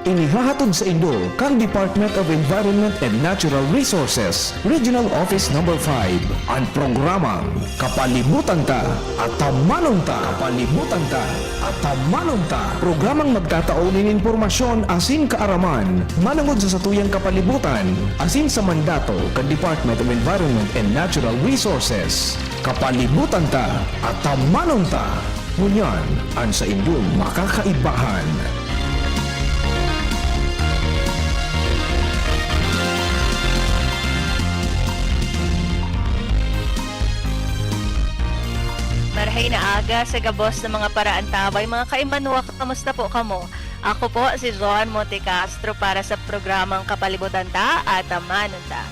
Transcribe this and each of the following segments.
Inihahatod sa Indo kang Department of Environment and Natural Resources, Regional Office No. 5. Ang programang Kapalibutan Ta at Tamanon Ta. Kapalibutan Ta at Tamanon Ta. Programang magtataunin impormasyon asin kaaraman, manungod sa satuyang kapalibutan, asin sa mandato kang Department of Environment and Natural Resources. Kapalibutan Ta at Tamanon Ta. Ngunyan, ang sa inyong makakaibahan. Marahay na aga sa gabos ng mga paraan tabay. Mga kaimanwa, kamusta po kamo? Ako po si John Montecastro para sa programang Kapalibutan Ta at Tamanon Ta.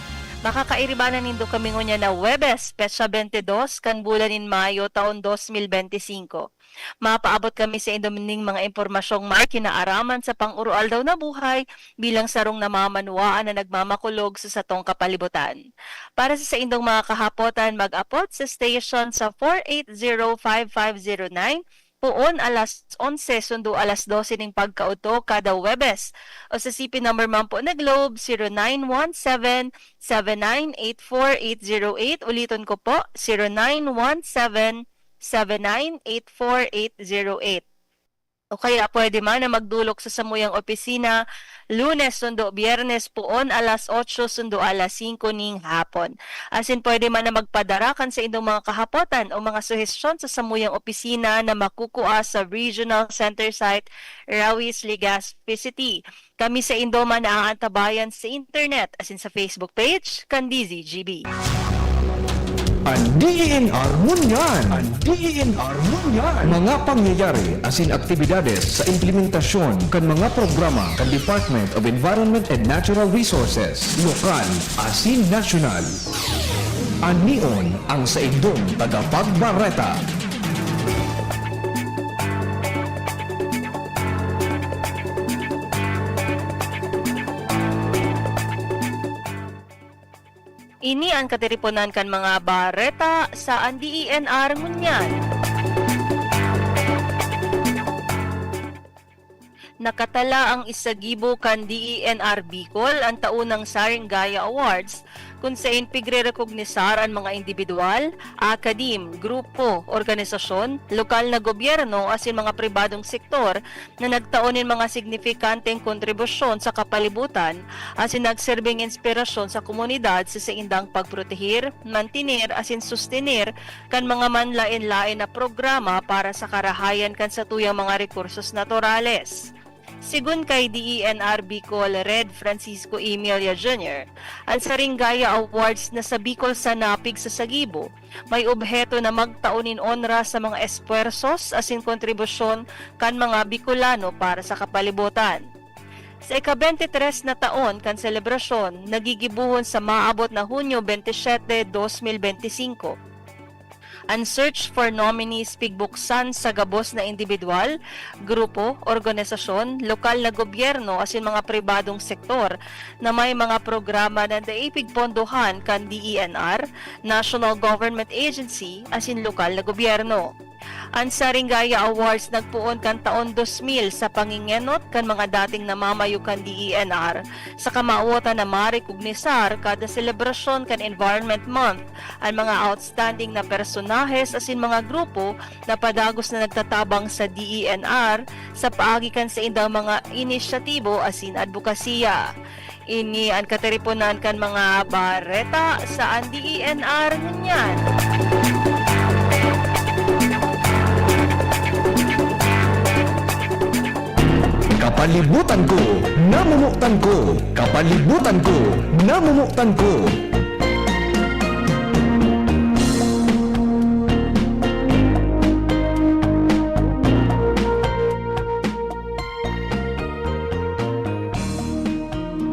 Makakairibanan nindo kami ngunya na Webes, Petsa 22, kan bulan in Mayo, taon 2025. Mapaabot kami sa indomining mga impormasyong may kinaaraman sa pang-urual daw na buhay bilang sarong namamanuaan na nagmamakulog sa satong kapalibutan. Para sa indong mga kahapotan, mag-apot sa station sa 4805509 puon alas 11 sundo alas 12 ning pagkauto kada Webes o sa CP number man po na Globe 0917-7984-808. Ulitin ko po 0917-7984-808. O kaya pwede man na magdulok sa samuyang opisina Lunes sundo Biyernes puon alas 8 sundo alas 5 ning hapon. Asin pwede man na magpadarakan sa indong mga kahapotan o mga suhestyon sa samuyang opisina na makukuha sa Regional Center Site Rawis, Legazpi City. Kami sa indo man na aantabayan sa internet asin sa Facebook page kan DZGB. Ang DENR Munyan! Ang DENR Munyan! Mga pangyayari asin aktibidades sa implementasyon kan mga programa kan Department of Environment and Natural Resources, lokal asin nasyonal. Anion ang sa indong tagapagbareta. Ini ang katiriponan kan mga bareta sa DENR Munyan. Nakatala ang isagibo kan DENR Bicol ang taunang Saringaya Awards kung saan pigre-rekognisar ang mga individual, akadim, grupo, organisasyon, lokal na gobyerno asin mga pribadong sektor na nagtaonin mga signifikanteng kontribusyon sa kapalibutan asin nagserbing inspirasyon sa komunidad sa indang pagprotehir, mantinir asin sustenir kan mga manlain-lain na programa para sa karahayan kan sa tuyang mga rekursos naturales. Sigun kay DENR Bicol Red Francisco Emilia Jr., ang Saringaya Awards na sa Bicol sa napig sa Sagibo, may obheto na magtaunin onra sa mga espuersos asin kontribusyon kan mga Bicolano para sa kapalibutan. Sa ika-23 na taon kan selebrasyon, nagigibuhon sa maabot na Hunyo 27, 2025. Ang search for nominees pigbuksan sa gabos na individual, grupo, organisasyon, lokal na gobyerno asin mga pribadong sektor na may mga programa na daipigpondohan kan DENR, National Government Agency asin lokal na gobyerno. Ang Saringaya Awards nagpuon kan taon 2000 sa pangingenot kan mga dating namamayo kan DENR sa kamauotan na marekognisar kada selebrasyon kan Environment Month ang mga outstanding na personahes asin mga grupo na padagos na nagtatabang sa DENR sa paagi kan sa indang mga inisyatibo asin advokasya. Ini ang katiriponan kan mga bareta sa DENR Munyan. Kapalibutan ko, namumuktan ko. Kapalibutan ko, namumuktan ko.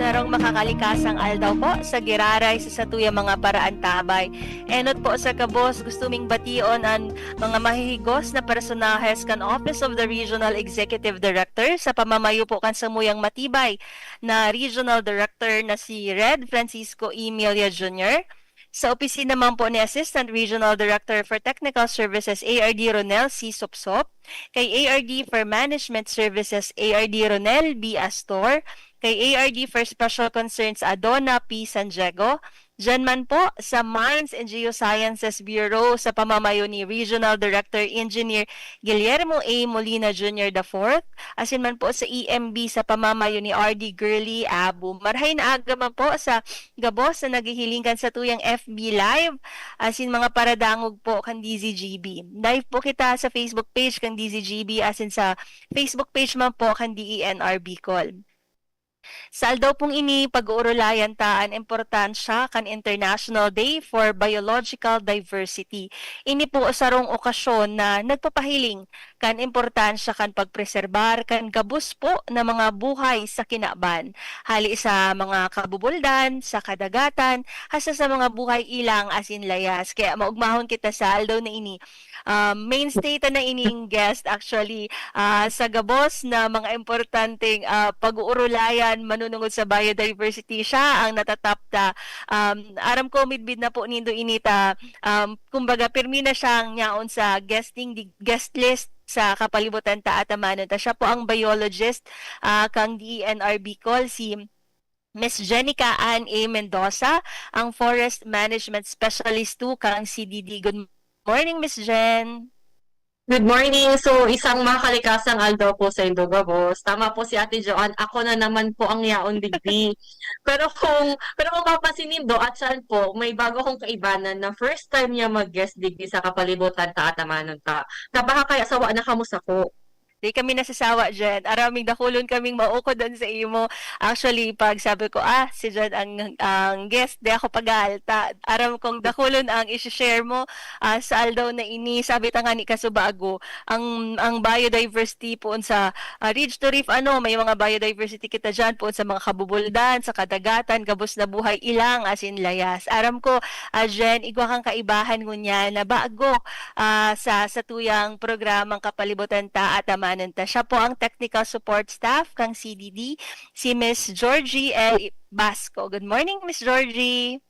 Narong makakalikasang aldaw po sa giraray sa satuyang mga paraan tabay. Enot po sa kabos, gusto ming bation ang mga mahihigos na personahes kan Office of the Regional Executive Director sa pamamayo po kan samuyang matibay na Regional Director na si Red Francisco Emilia Jr., Sa opisina naman po ni Assistant Regional Director for Technical Services ARD Ronel C. Sopsop, kay ARD for Management Services ARD Ronel B. Astor, kay ARD for Special Concerns Adona P. San Diego, dyan man po sa Mines and Geosciences Bureau sa pamamayo ni Regional Director Engineer Guillermo A. Molina Jr. IV, asin man po sa EMB sa pamamayo ni RD Gurley Abu. Marhay na aga man po sa gabos na naghihilingkan sa tuyang FB Live, asin mga paradangog po kan DZGB. Live po kita sa Facebook page kan DZGB, asin sa Facebook page man po kan DENRB Call. Sa aldaw pong ini, pag-uurulayan taan importansya kan International Day for Biological Diversity. Ini po sarong okasyon na nagpapahiling kan importansya kan pagpreserbar kan gabus po na mga buhay sa kinaban. Hali sa mga kabubuldan, sa kadagatan, hasta sa mga buhay ilang asin layas. Kaya maugmahon kita sa aldaw na ini. Mainstay ta na ining guest actually sa gabos na mga importanteng pag-uurulayan manunungod sa biodiversity. Siya ang natatap ta. Aram ko midbid na po nindo inita. Kumbaga pirmi na siyang nyaon sa guest list sa kapalibutan ta at amanon ta. Siya po ang biologist kang DENRB Call, si Miss Jenica Ann A. Mendoza, ang Forest Management Specialist 2 kang CDD. Good morning, Miss Jen. Good morning. So, isang makalikasang aldaw po sa Indogabos. Tama po si Ate Joanne. Ako na naman po ang yaon digdi. pero kung mapapansin nindo, at saan po, may bago kong kaibanan na first time niya mag-guest digdi sa kapalibutan ta at amanon ta. Baka kaya sawa na kamusta ko. Di kami nasasawa, Jen. Araming dakulon kaming mauko doon sa imo. Actually, pag sabi ko, si Jen ang guest, di ako pag-aalta. Aram kong dakulon ang isi-share mo sa aldaw na ini. Sabi ta nga ni Kasubago, ang biodiversity po sa Ridge to Reef, may mga biodiversity kita dyan po sa mga kabubuldan, sa kadagatan, gabos na buhay ilang asin layas. Aram ko, Jen, igwa kang kaibahan ngunya na bago sa tuyang programang kapalibutan ta at siya po ang technical support staff kang CDD, si Miss Georgie L. Basco. Good morning, Miss Georgie.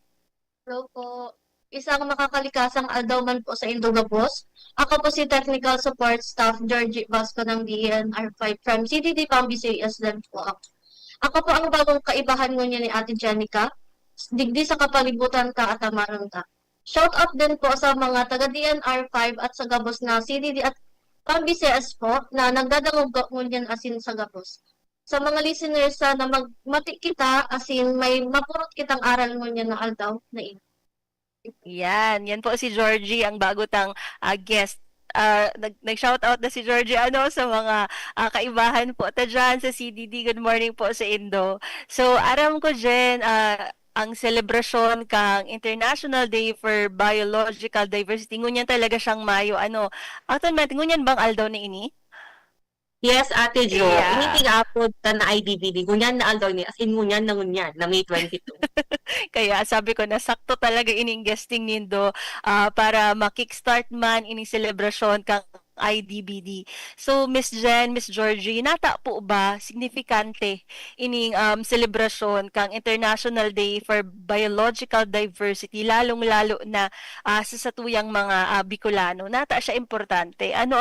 Hello po. Isang makakalikasang aldaw man po sa Indogabos. Ako po si Technical Support Staff Georgie Basco ng DNR5 from CDD Pambisias din po ako. Ako po ang bagong kaibahan ngunyan ni Ate Jenica. Digdi sa kapalibutan ka at amaron ta. Shout out din po sa mga taga DNR5 at sa Gabos na CDD at Pambisias po na nagdadangog ngunyan asin sa Gabos. Sa mga listeners na magmati kita asin may mapurot kitang aral ngunyan na aldaw na ino. Yan po si Georgie, ang bago tang guest. Nag-shoutout na si Georgie sa mga kaibahan po ta dyan sa CDD. Good morning po sa Indo. So, aram ko, Jen, ang selebrasyon kang International Day for Biological Diversity, ngunyan talaga siyang Mayo. Actually, ngunyan bang aldaw na ini? Yes, Ate Jo. Yeah. Initing upload ta na IDBD. Ngunyan na aldaw ni, as in ngunyan na May 22. Kaya sabi ko na sakto talaga ining guesting nindo para ma-kickstart man ining selebrasyon kang IDBD. So, Miss Jen, Miss Georgie, nata po ba signifikante ining selebrasyon kang International Day for Biological Diversity, lalong-lalo na sa satuyang mga Bicolano? Nata siya importante. Ano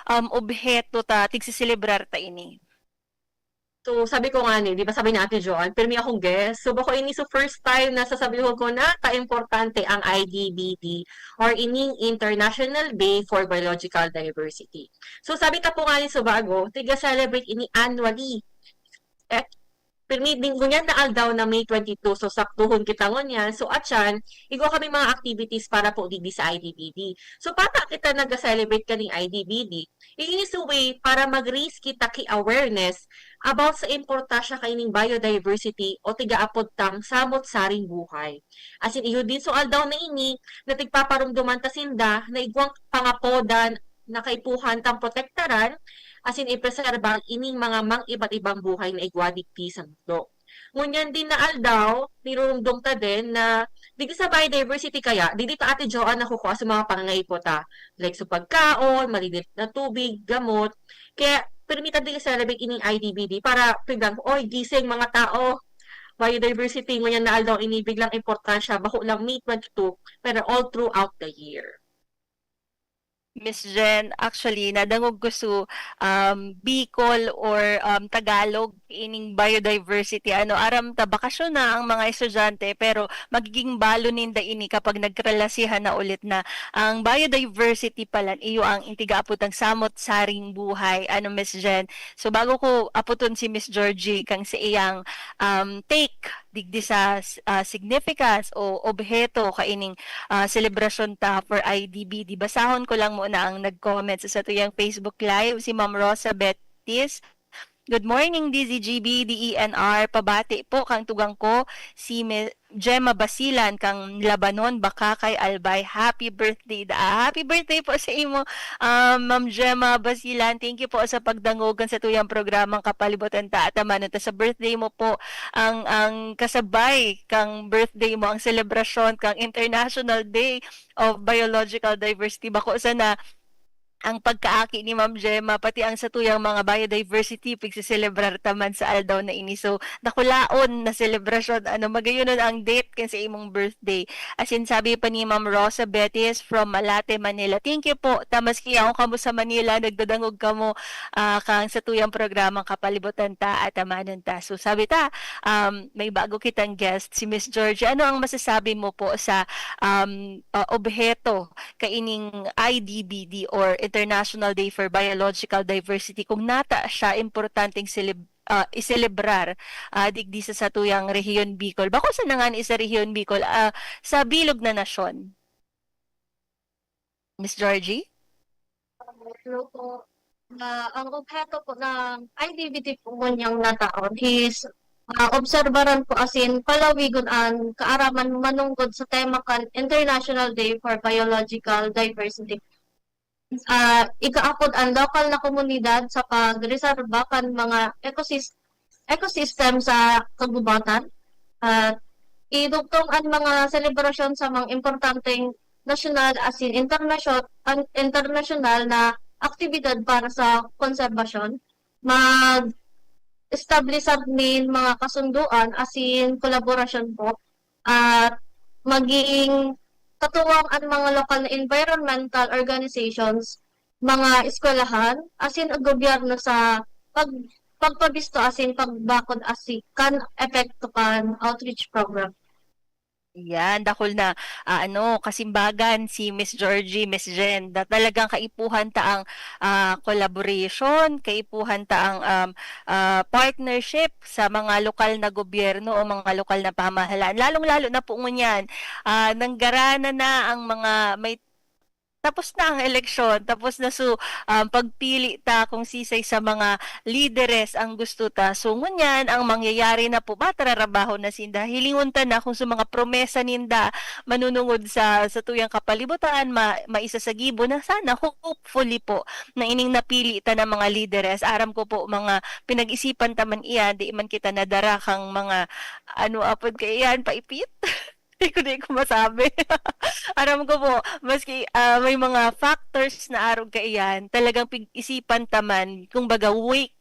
ang obheto ta tigsiselebrar ta ini? So, sabi ko nga di ba sabi ni Ate Joanne, pirmi akong guest. So, bako ini first time na sasabihin ko na ka-importante ang IDBD or ining International Day for Biological Diversity. So, sabi ta po nga ni Subago, tiga-celebrate ini annually. Pirmi din ngunyan na aldaw na May 22, so saktuhon kita ngunyan. So, atyan, igwa kami mga activities para po di sa IDBD. So, pata kita nag-celebrate kaning IDBD. It is a way para mag-raise kita ki awareness about sa importansya kaining biodiversity o tiga-apod tang samot-saring buhay. As in, iyo din so aldaw na ini, na tigpaparumduman ta sinda, na igwang pangapodan, na kaipuhan tang protektaran, as in ipreserba ining mga iba't ibang buhay na igwadigti sa mundo. Ngunyan din na aldaw, nirurumdum ta din na dito sa biodiversity kaya, dito Ate Joanne nakukuha sa mga pangangaipot like sa pagkaon, malilit na tubig, gamot. Kaya, permita din sa celebrate ining IDBD para piglang, gising mga tao, biodiversity mo yan na aldaw inibig lang importansya bako lang May 22 pero all throughout the year. Miss Jen, actually, nadangog ko su Bicol or Tagalog ining biodiversity. Aram ta bakasyon na ang mga estudyante pero magiging balo ninda ini kapag nagkrelasihan na ulit na ang biodiversity pala iyo ang intiga-aputang samot-saring buhay. Miss Jen? So bago ko aputon si Miss Georgie kang sa iyang take digdi sa significance o obheto kaining selebrasyon ta for IDBD. Basahon ko lang muna ang nag-comment sa tuyang Facebook Live, si Ma'am Rosa Betis. Good morning, DZGB, DENR. Pabati po kang tugang ko, si Gemma Basilan, kang Labanon, Bakakay, Albay. Happy birthday. Happy birthday po sa imo, Ma'am Gemma Basilan. Thank you po sa pagdangogan sa tuyang programang Kapalibutan ta at Amanon ta. Sa birthday mo po, ang kasabay kang birthday mo, ang selebrasyon kang International Day of Biological Diversity. Bako sana ang pagkaaki ni Ma'am Gemma, pati ang satuyang mga biodiversity, pagsiselebrar taman sa aldaw na ini. So, nakulaon na selebrasyon, magayunon ang date kan sa imong birthday. As in, sabi pa ni Ma'am Rosa Betis from Malate, Manila. Thank you po. Tamas kaya kamo sa Manila, nagdadangog kamo kang satuyang programang Kapalibutan ta at Amanon ta. So, sabi ta, may bago kitang guest, si Miss Georgie. Ano ang masasabi mo po sa obheto kaining IDBD or International Day for Biological Diversity kung nata siya importanteng iselebrar digdi sa satuyang rehiyon Bicol. Bako sa nangan isa rehiyon Bicol sa bilog na nasyon. Miss Georgie? Ang obheto po ng IDBD po niyang nataon is obserbaran po asin palawigon ang kaaraman manunggod sa tema kan International Day for Biological Diversity. Ikaapod ang lokal na komunidad sa pagreserba kan mga ecosystem sa kagubatan at idugtong ang mga selebrasyon sa mga importanteng national as in international na aktibidad para sa konserbasyon, mag-establish min mga kasunduan as in kolaborasyon po at maging katuwang ang mga local na environmental organizations, mga eskwelahan, asin ang gobyerno sa pagpabisto asin pagbakod asin kan epekto kan outreach program. Yan, dakol na kasimbagan si Miss Georgie, Miss Jen, na talagang kaipuhan ta ang collaboration, kaipuhan ta ang partnership sa mga lokal na gobyerno o mga lokal na pamahalaan. Lalong-lalo na po ngunyan, nanggarana na ang mga may tapos na ang eleksyon, tapos na pagpili ta kung sisay sa mga lideres ang gusto ta. So ngunyan, ang mangyayari na po, matrarabaho na sinda. Hilingon ta na kung sa mga promesa ninda manunungod sa tuyang kapalibutan, maisasagibo na sana, hopefully po, na ining napili ta ng mga lideres. Aram ko po, mga pinag-isipan taman iyan, di man kita nadara kang mga, apod ka iyan, paipit. Hindi ko masabi. Aram ko po, maski may mga factors na arog ka iyan, talagang pag-isipan taman, kung baga woke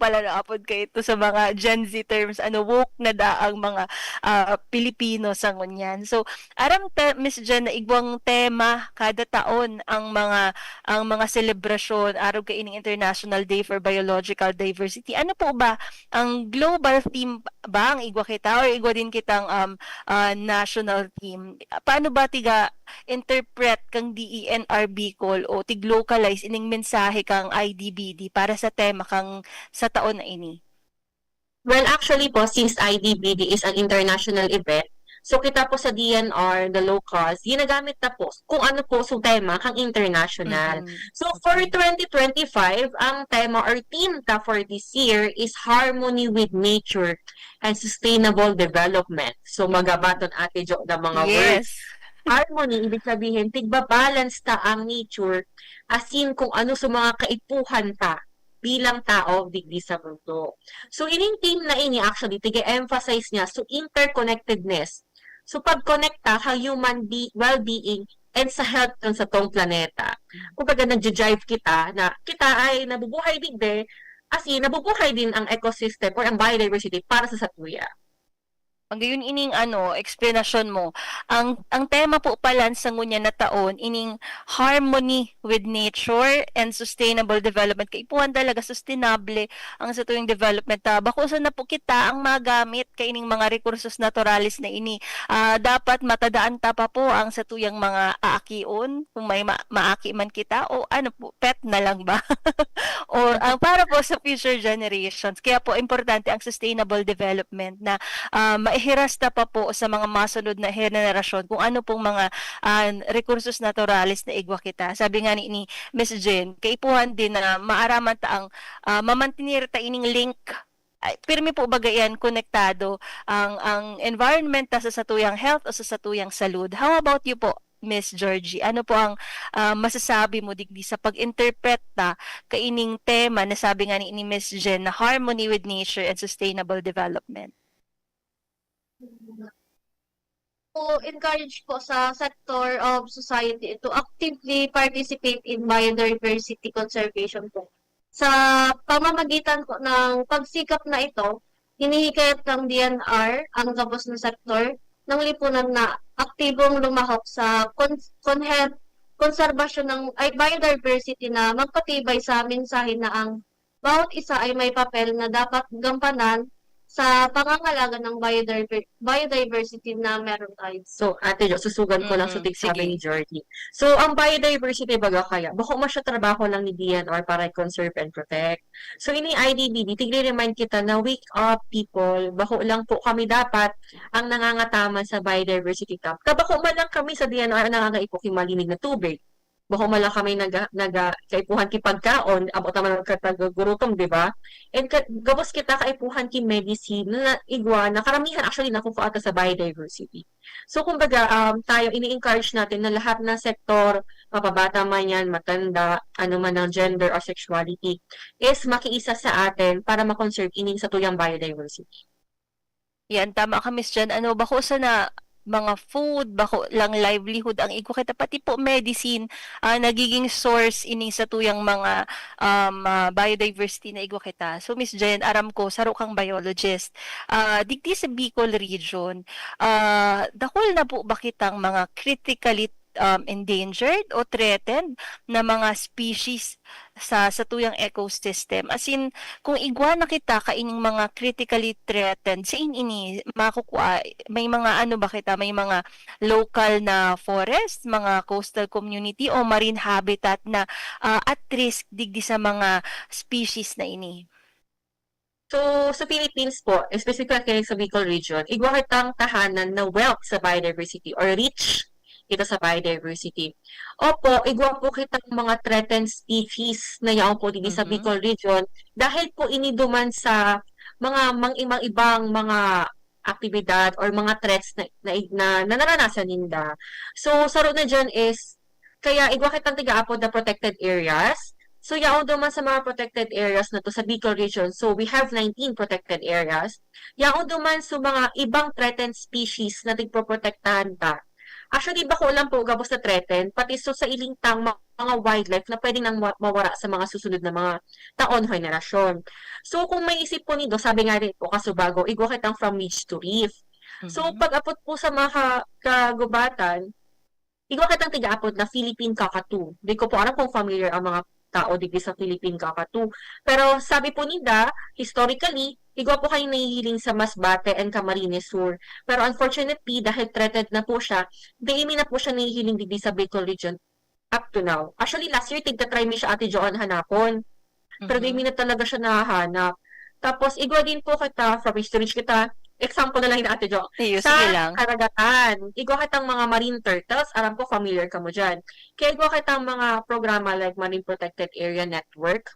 pala na apod ka ito sa mga Gen Z terms, woke na daang mga Pilipino sa ngunyan. So, aram Miss Jen, na igwang tema kada taon ang mga selebrasyon, arog ka ining International Day for Biological Diversity. Ano po ba ang global theme ba ang igwa kita or igwa din kitang national team? Paano ba tiga interpret kang DENR Bicol o tig-localize ining mensahe kang IDBD para sa tema kang sa taon na ini? Well, actually po, since IDBD is an international event, so kita po sa DNR, the locals, ginagamit na po kung ano po sa tema kang international. So for 2025, ang tema or theme ta for this year is Harmony with Nature and Sustainable Development. So magabaton ate Jo na mga words. Harmony, ibig sabihin, tigba-balance ta ang nature as in kung ano sa mga kaipuhan ta bilang tao digdi sa mundo. So ining theme na ini actually, tige-emphasize niya so interconnectedness. So pag-connecta ang human well-being and sa health ng sa tong planeta. Kung baga nag-jive kita na kita ay nabubuhay digde as in, nabubuhay din ang ecosystem or ang biodiversity para sa satuya. Ang gayon ining explanation mo. Ang tema po pala sa ngunya na taon ining harmony with nature and sustainable development. Kaipuhan talaga sustainable ang sa tuyong development. Bakusan na po kita ang magamit kay ining mga recursos naturalis na ini. Dapat matadaan ta pa po ang sa tuyang mga aakion kung may maaki man kita o ano po, pet na lang ba? Or para po sa future generations. Kaya po importante ang sustainable development na maihirasta pa po sa mga masunod na henerasyon kung ano pong mga recursos naturalis na igwa kita. Sabi nga ni Miss Jen, kaipuhan din na maaraman ta ang mamantinir ta ining link pirmi po bagayan konektado ang environment ta sa satuyang health o sa satuyang salud. How about you po, Miss Georgie? Ano po ang masasabi mo digdi sa pag-interpret ta kaining tema na sabi nga ni Miss Jen na harmony with nature and sustainable development? To encourage po sa sector of society to actively participate in biodiversity conservation po. Sa pamamagitan po ng pagsikap na ito, hinihikayat ng DNR ang gabos ng sektor ng lipunan na aktibong lumahok sa konserbasyon ng biodiversity na magpatibay sa mensahe na ang bawat isa ay may papel na dapat gampanan sa pangangalaga ng biodiversity na meron tayo. So, Ate Jo, susugan ko lang sa sabi sige. ni Jordy. So, ang biodiversity baga kaya, bako mo siya trabaho lang ni DNR para i-conserve and protect. So, ini IDBD, tigre-remind kita na wake up people, bako lang po kami dapat ang nangangataman sa biodiversity camp. Kabako man lang kami sa DNR ang nangangaipo malinig na tubig. Bako man lang kami kaipuhan ki pagkaon, abot naman ang katagagurutom, di ba? And gabos kita kaipuhan ki medicine na igwa na karamihan actually nakukuha sa biodiversity. So kumbaga tayo ini-encourage natin na lahat ng sektor, mapabata man yan, matanda, ano man ang gender or sexuality, is makiisa sa atin para ma-conserve ining sa tuyang biodiversity. Yan, tama ka, Miss Jen. Bako sa na mga food, bako lang livelihood ang iko kita, pati po medicine, nagiging source ining sa tuyang mga biodiversity na iko kita. So, Miss Jen, aram ko, saro kang biologist. Digdi sa Bicol region, dakol na po ba kitang mga critically endangered o threatened na mga species sa tuyang ecosystem. As in, kung igwa na kita kaining mga critically threatened, sa ini makukuha, may mga ano ba kita, may mga local na forest, mga coastal community o marine habitat na at risk digdi sa mga species na ini. So, sa Philippines po, specifically sa Bicol region, igwa kitang tahanan na wealth sa biodiversity or rich ito sa biodiversity. Opo, igwa po kitang mga threatened species na yaon po dito sa Bicol region dahil po iniduman sa mga ibang mga aktibidad or mga threats na naranasan ninda. So, saro na dyan is, kaya igwa kitang tiga-apod na protected areas. So, yaon duman sa mga protected areas na to sa Bicol region. So, we have 19 protected areas. Yaon duman sa mga ibang threatened species na tigproprotektahan ta. Actually, bako lang po gabos na threatened, pati so sa ilintang mga wildlife na pwedeng nang mawara sa mga susunod na mga taon o henerasyon. So, kung may isip po nito, sabi nga rin po kasubago, igwa kitang from ridge to reef. So, pag-apot po sa mga kagubatan, igwa kitang tiga-apot na Philippine Kakatu. Di ko po alam kung familiar ang mga tao dito sa Philippine Kakatu. Pero sabi po nila, historically, igwa po kayo nahihiling sa Masbate and Camarines Sur. Pero unfortunately, dahil threatened na po siya, di na po siya nahihiling dito sa Bicol region up to now. Actually, last year, tigta-try mi siya Ate Joan hanapon. Pero di na talaga siya nahahanap. Tapos, igwa din po kita, from history kita, example na lang ni Ate Jo. Sa karagatan, igwa kitang mga marine turtles, alam ko familiar ka mo dyan. Kaya igwa kitang mga programa like Marine Protected Area Network,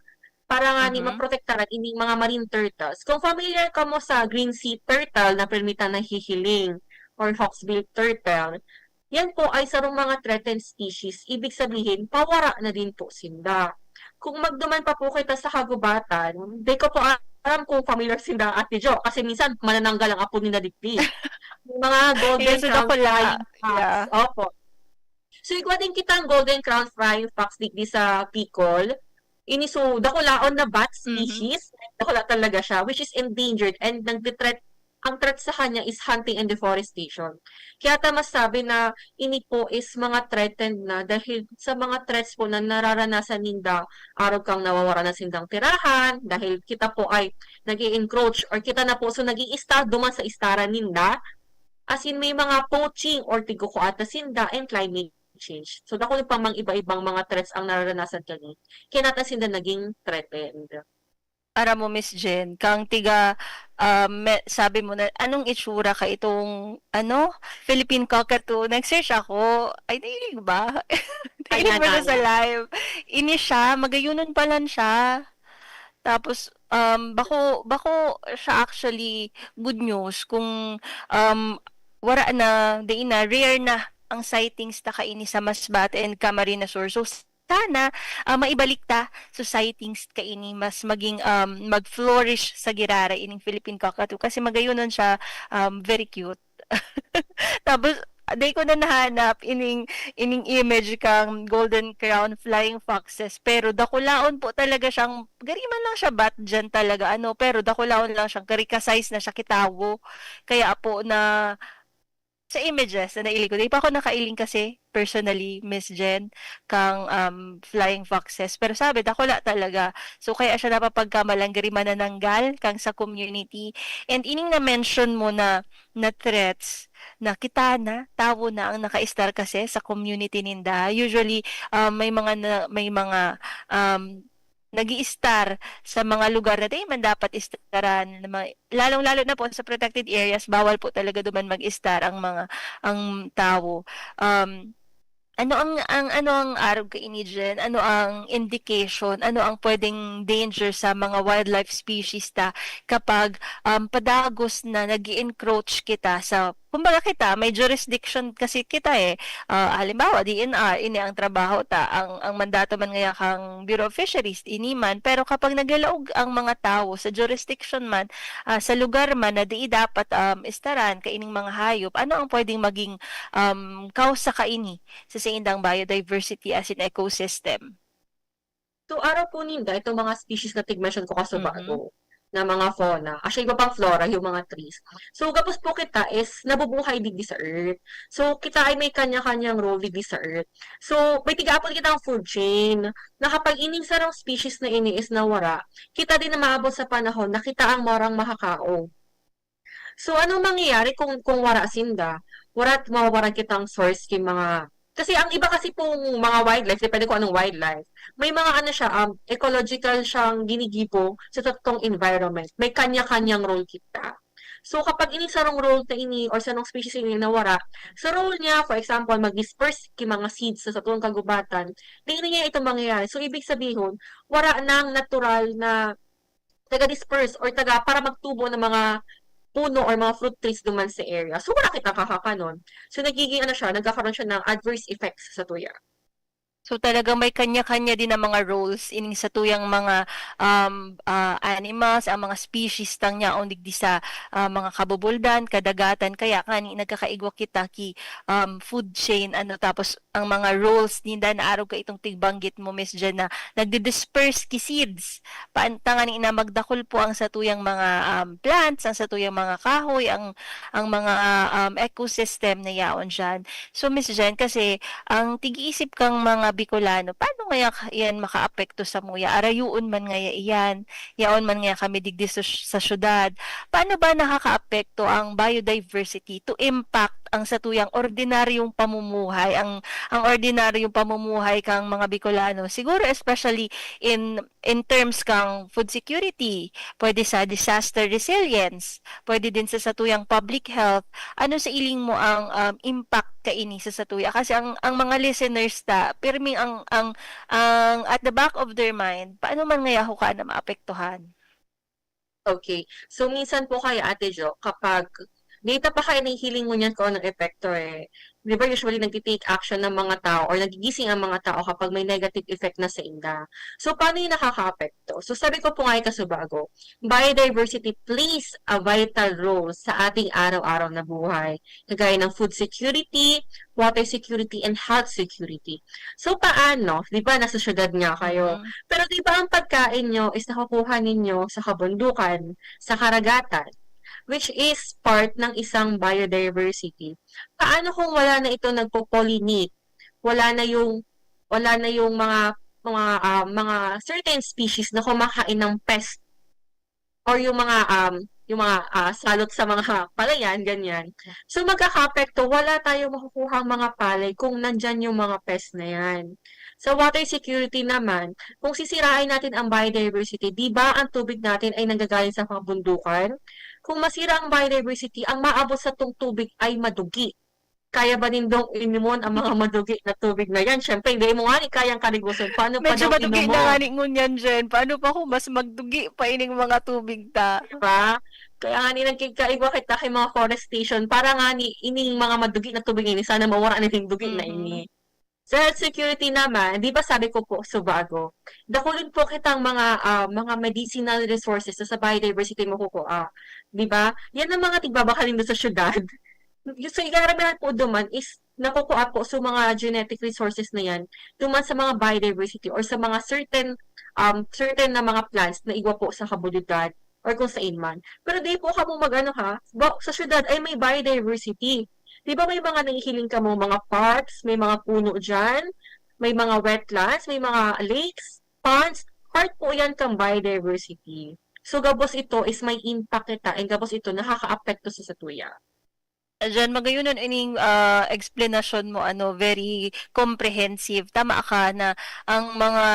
para nga ni maprotektaran ining mga marine turtles. Kung familiar ka mo sa green sea turtle na permitan ng hihiling or hawksbill turtle, yan po ay sarong mga threatened species. Ibig sabihin, pawara na din po sila. Kung magduman pa po kita sa kagubatan, di ko po alam kung familiar sila Ate Jo, kasi minsan manananggal ang apo nila digdi. Mga golden crown flying fox. Opo. So, igwa din kita ang golden crown flying fox digdi sa Bicol. So dakulaon na bat Mhm. species, dakula talaga siya, which is endangered and ang threat sa kanya is hunting and deforestation. Kaya ta masabi na ini po is mga threatened na dahil sa mga threats po na nararanasan ninda, araw kang nawawala na sindang tirahan, dahil kita po ay nag encroach or kita na po so nag i duman sa istara ninda, as in may mga poaching or tigkukuata sinda and climate change. So dako pa mang iba-ibang mga threats ang nararanasan kani. Kaya nata sinda naging threatened. Para mo, Miss Jen, kang tiga, sabi mo na, anong itsura ka itong, Philippine cockatoo? Nag-search ako. Ay, nailig ba? Nailig Ayan, ba na sa ayan. live? Ini siya, magayunon pa lang siya. Tapos, bako siya actually good news kung, wala na, di na, rare na ang sightings ta kaini sa Masbate and Camarines Sur. So, sana maibalik ta so sightings kaini mas maging mag-flourish sa Girara ining Philippine cockatoo kasi magayunon siya very cute. Tapos day ko na nahanap ining image kang golden crown flying foxes pero dakulaon po talaga siyang gariman lang siya bat dyan talaga pero dakulaon lang siyang karika size na siya kitawo kaya po na sa images na nailing ko. Di pa ako nakailing kasi, personally, Miss Jen, kang Flying Foxes. Pero sabi, dakula talaga. So, kaya siya napapagkamalang gari manananggal kang sa community. And ining na-mention mo na threats, na kita na, tawo na ang naka-star kasi sa community ninda. Usually, may mga nag-i-star sa mga lugar na di man dapat istaran lalong-lalo na po sa protected areas bawal po talaga duman mag-star ang tao ano ang araw kaini dyan? Ano ang indication? Ano ang pwedeng danger sa mga wildlife species ta kapag padagos na nag-encroach kita sa kumbaga kita may jurisdiction kasi kita halimbawa DNR ini ang trabaho ta ang mandato man ngaya kang Bureau of Fisheries ini man pero kapag nagalaog ang mga tao sa jurisdiction man sa lugar man na di dapat istaran kaining mga hayop ano ang pwedeng maging kausa kaini sa indang biodiversity as in ecosystem. So araw po ninda itong mga species na tig-mention ko Mhm. kasubago na mga fauna, actually iba pang flora, yung mga trees. So gapos po kita is nabubuhay digdi sa earth. So kita ay may kanya-kanyang role digdi sa earth. So may tigaapon kita ang food chain na kapag ining sarang species na ini is nawara, kita din na maabot sa panahon na kita ang morang makakao. So ano mangyayari kung wara sinda? Mawawaran kitang source king mga kasi ang iba kasi pong mga wildlife, depende kung anong wildlife, may mga ano siya, ecological siyang ginigibo sa totoong environment. May kanya-kanyang role kita. So kapag ini sarong role na ini or sarong species ini nawara, sa role niya, for example, mag-disperse ki mga seeds sa tuwang kagubatan, di niya ito mangyayari. So ibig sabihin, wara nang natural na taga-disperse or para magtubo ng mga puno or mga fruit trees duman sa area. So, wala kitang kakakanon. So, nagiging nagkakaroon siya ng adverse effects sa tuya. So talagang may kanya-kanya din ang mga roles ining sa tuyang mga animals, ang mga species tang niya digdi sa mga kabubuldan, kadagatan kaya kani nagkakaigwa kita ki food chain tapos ang mga roles ninda na araw ka itong tigbanggit mo Miss Jen na nagdi-disperse ki seeds. Paantangan ina magdakol po ang sa tuyang mga plants, ang sa tuyang mga kahoy, ang mga ecosystem na yaon diyan. So Miss Jen kasi ang tig-iisip kang mga Bicolano, paano ngaya yan makaapekto sa muya? Arayuon man ngaya iyan, yaon man ngaya kami digdi sa syudad. Paano ba nakakaapekto ang biodiversity to impact ang satuyang ordinaryong pamumuhay, ang ordinaryong pamumuhay kang mga Bicolano? Siguro especially in terms kang food security, pwede sa disaster resilience, pwede din sa satuyang public health. Ano sa iling mo ang impact kaini sa satuya kasi ang mga listeners pirming ang at the back of their mind paano man ngayaho ka na maapektuhan. Okay. So, minsan po kaya Ate Jo, kapag data pa kayo ng healing mo niyan kung anong epekto di ba usually nagtitake action ng mga tao or nagigising ang mga tao kapag may negative effect na sa inda. So, paano yung nakaka-apekto? So, sabi ko po nga kasubago, biodiversity plays a vital role sa ating araw-araw na buhay, kagaya ng food security, water security, and health security. So, paano? Di ba, nasa syudad nga kayo. Pero di ba ang pagkain nyo is nakukuha ninyo sa kabundukan, sa karagatan, which is part ng isang biodiversity. Paano kung wala na ito nagpo-pollinate? Wala na yung mga certain species na kumakain ng pest or yung mga salot sa mga palayan, ganyan. So magkaka-apekto, wala tayong makukuhang mga palay kung nandyan yung mga pest na yan. Sa water security naman, kung sisirain natin ang biodiversity, di ba ang tubig natin ay nanggagaling sa mga bundukan? Kung masira ang biodiversity, ang maabot sa tubig ay madugi. Kaya ba nindong inimon ang mga madugi na tubig na yan? Siyempre, hindi mo nga ni kayang kaligusan. Paano pa Medyo daw madugi inumo? na nga ni ngunyan, Jen. Paano pa kung mas magdugi pa ining mga tubig ta? Diba? Kaya nga ni nagkikaiba kita kay mga forestation para nga ni ining mga madugi na tubig ini sana mawara na yung dugi na ini. Sa health security naman, di ba sabi ko po subago, dakulin po kitang mga medicinal resources sa biodiversity mo kukuha. Di ba? Yan ang mga tigbabakalin doon sa syudad. So, ikaramihan po duman is nakukuha po sa mga genetic resources na yan duman sa mga biodiversity or sa mga certain na mga plants na igwa po sa kabudidad or kung saan man. Pero di po ka mo sa syudad ay may biodiversity. Di ba may mga nahihiling ka mo mga parks, may mga puno dyan, may mga wetlands, may mga lakes, ponds, part po yan kang biodiversity. So, gabos ito is may impact kita and gabos ito nakaka-apekto sa satuya. Diyan, magayunan ining explanation mo, very comprehensive. Tama ka na ang mga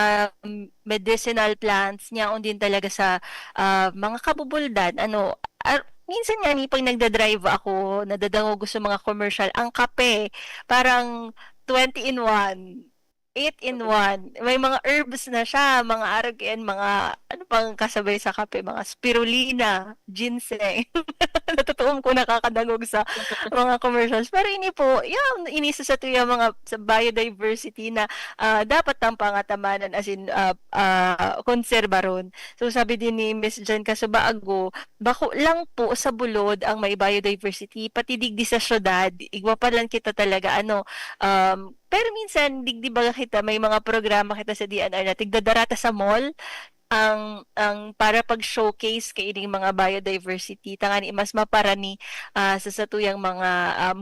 medicinal plants niya din talaga sa mga kabubuldan. Minsan nga pag nagda-drive ako, nadadango gusto mga commercial, ang kape, parang 20 in 1. 8 in 1. May mga herbs na siya, mga argan, mga ano pang kasabay sa kape, mga spirulina, ginseng. Natutuom ko nakakadagog sa mga commercials. Pero ini po, inisa sa tuya mga sa biodiversity na dapat ang pangatamanan as in konserbaron. So sabi din ni Miss Jen Kasubaago, bako lang po sa bulod ang may biodiversity, pati digdi sa syudad, igwa pa lang kita talaga pero minsan digdi ba kita may mga programa kita sa DNR na tigdadarata sa mall ang para pag-showcase kay ining mga biodiversity tangani mas maparani sa satuyang mga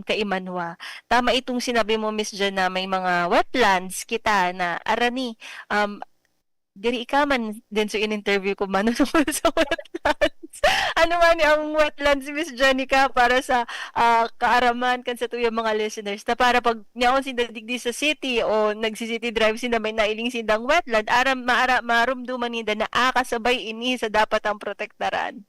kaimanwa. Tama itong sinabi mo Miss Jen na may mga wetlands kita na arani diri ka man din sa in-interview ko man sa wetlands. Ano man ang wetlands Miss Janica para sa kaaraman kan sa tuyang mga listeners na para pag nyaon sinda digdi sa city o nagsi-city drive sinda may nailing sindang wetland marumduman ninda na kasabay ini sa dapat ang protektaran.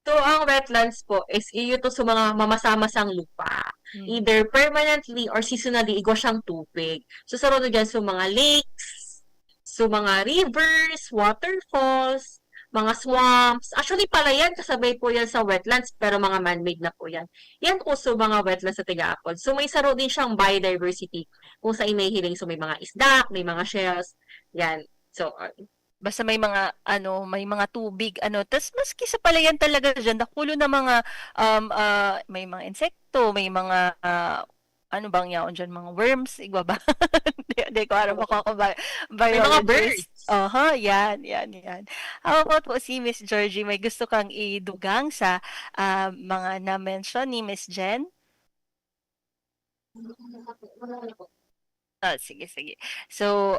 So, ang wetlands po is iyo to sa mga mamasa-masang lupa. Either permanently or seasonally igwa siyang tubig. So, sarado dyan sa mga lakes, so, mga rivers, waterfalls, mga swamps. Actually, palayan, kasabay po yan sa wetlands, pero mga man-made na po yan. Yan po so mga wetlands sa Tigaapod. So, may saro din siyang biodiversity. Kung sa inahiling, so may mga isda, may mga shells. Yan. So, basta may mga may mga tubig tas maski sa palayan talaga diyan nakulo na mga may mga insekto, may mga ano bang yaon dyan, mga worms, igwa ba? Hindi ko alam ako may mga birds. Yan. How about po si Miss Georgie, may gusto kang idugang sa mga na-mention ni Miss Jen? Sige. So,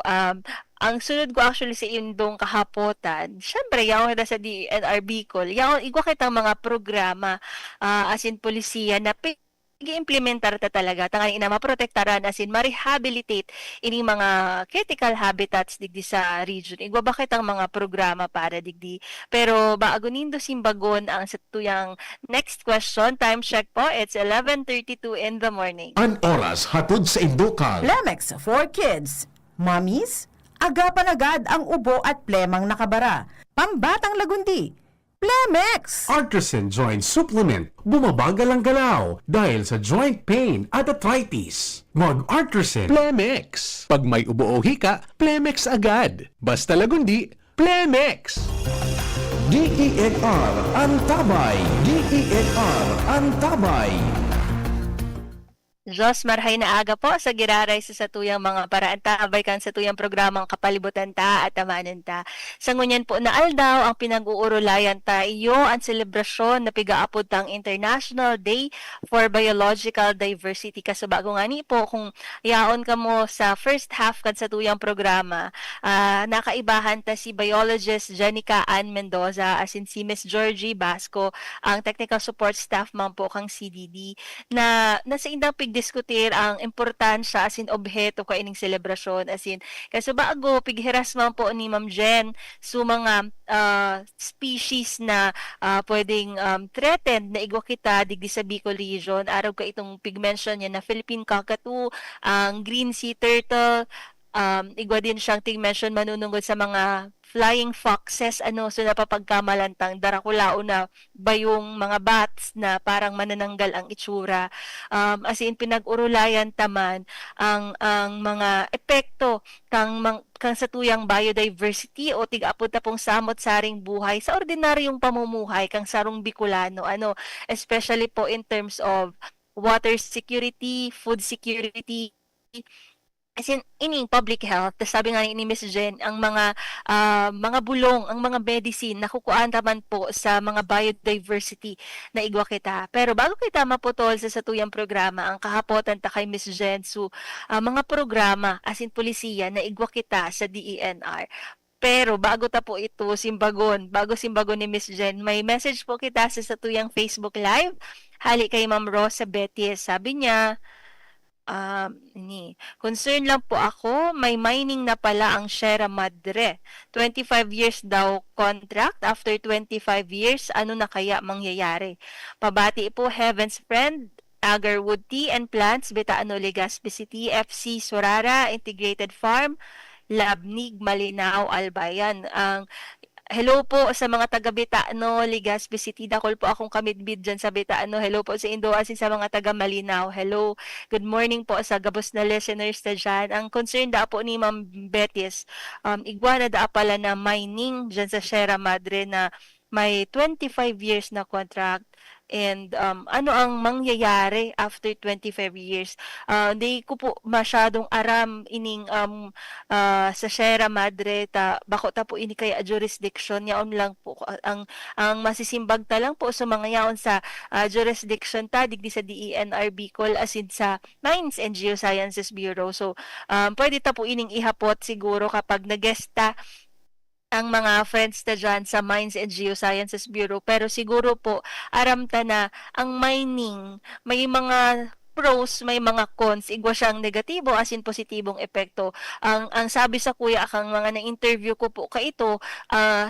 ang sunod ko actually sa indong kahapotan, syempre, yaon kita sa DNR Bicol, yaon, igwa kitang mga programa, as in polisiya na i-implementar ta talaga tangani ina maprotektaran as in ma-rehabilitate ini mga critical habitats digdi sa region. Igwa bakit ang mga programa para digdi. Pero bago nindo simbagon ang satuyang next question, time check po, it's 11:32 in the morning. An oras hatod sa Indukal. Lemex for Kids. Mommies, agapan agad ang ubo at plemang nakabara. Pambatang lagundi. Plemex! Artisan Joint Supplement. Bumabagal ang galaw dahil sa joint pain at arthritis. Mag-Artisan. Plemex. Pag may ubo o hika, Plemex agad. Basta lagundi, Plemex. DENR Antabay. DENR Antabay. Diyos, marhay na aga po sa giraray sa satuyang mga paraan tabay kan sa tuyang programang Kapalibutan ta at Amanan ta. Sa ngunyan po na aldaw ang pinag-uurulayan ta iyo ang selebrasyon na pigaapod tang International Day for Biological Diversity. Kasubago nga ni po kung yaon ka mo sa first half kan sa tuyang programa, nakaibahan ta si biologist Jenica Ann Mendoza as in si Miss Georgie Basco, ang technical support staff man po kang CDD na nasa indang pigdiskutir ang importansya as in obheto ka ining selebrasyon as in kasi bago pighiras man po ni Ma'am Jen so mga species na pwedeng threatened na igwa kita digdi sa Bicol region araw ka itong pigmention niya na Philippine cockatoo, ang green sea turtle, igwa din siyang tig-mention manunungod sa mga flying foxes, so napapagkamalantang darakulao na ba yung mga bats na parang manananggal ang itsura. As in, pinag-urulayan taman ang mga epekto kang sa tuyang biodiversity o tig-apod na pong samot-saring buhay sa ordinaryong pamumuhay kang sarong Bicolano, especially po in terms of water security, food security, as in, ining public health, sabi nga ni Miss Jen, ang mga bulong, ang mga medicine, nakukuhaan naman po sa mga biodiversity na igwa kita. Pero bago kita maputol sa satuyang programa, ang kahapotan ta kay Miss Jen, so mga programa, as in polisiya, na igwa kita sa DENR. Pero bago ta po ito bago simbagon ni Miss Jen, may message po kita sa satuyang Facebook Live. Hali kay Ma'am Rosa Betis, sabi niya, concern lang po ako, may mining na pala ang Sierra Madre. 25 years daw contract. After 25 years, ano na kaya mangyayari? Pabati po, Heaven's Friend, Agarwood Tea and Plants, Betaano Legazpi City, FC Sorara, Integrated Farm, Labnig, Malinaw, Albayan. Hello po sa mga taga Betaano, Legazpi City. Dakol po akong kamidbid dyan sa Betaano. Hello po sa Indo Asin sa mga taga Malinaw. Hello. Good morning po sa gabos na listeners na dyan. Ang concern da po ni Ma'am Betis, igwa na da pala na mining dyan sa Sierra Madre na may 25 years na contract. And ano ang mangyayari after 25 years? Hindi ko po masyadong aram ining sa Sierra Madre bako ta po ini kaya jurisdiction yaon lang po ang masisimbag ta lang po sa mga yaon sa jurisdiction ta digdi sa DENR Bicol as in sa Mines and Geosciences Bureau. So pwede ta po ining ihapot siguro kapag nagesta ang mga friends na dyan sa Mines and Geosciences Bureau. Pero siguro po, aram ta na ang mining, may mga pros, may mga cons, igwa siyang negatibo as in positibong epekto. Ang sabi sa kuya akang mga na-interview ko po ito,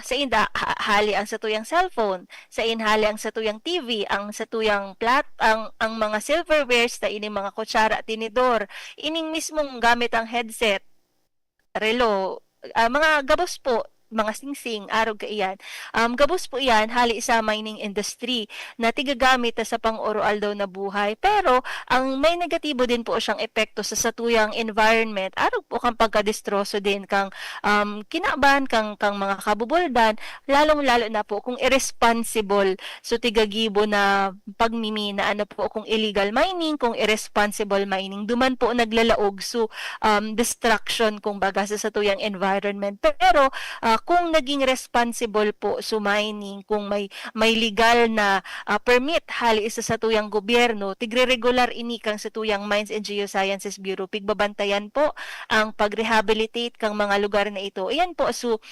sa inda hali ang satuyang cellphone, sa inhali ang satuyang TV, ang satuyang ang mga silverwares, ining mga kutsara, tinidor, ining mismong gamit ang headset, relo, mga gabos po, mga singsing, araw ka iyan. Gabos po iyan, hali sa mining industry na tigagamit sa pang-oral daw na buhay. Pero, ang may negatibo din po siyang epekto sa satuyang environment. Araw po kang pagkadestroso din kang kinaban, kang mga kabubuldan, lalong-lalo na po kung irresponsible. So, tigagibo na pagmimina, po kung illegal mining, kung irresponsible mining. Duman po naglalaog. So, destruction kung baga sa satuyang environment. Pero, kung naging responsible po sa mining, kung may legal na permit hali sa satuyang gobyerno, tigre-regular ini kang satuyang Mines and Geosciences Bureau, pigbabantayan po ang pag-rehabilitate kang mga lugar na ito. Ayan po, so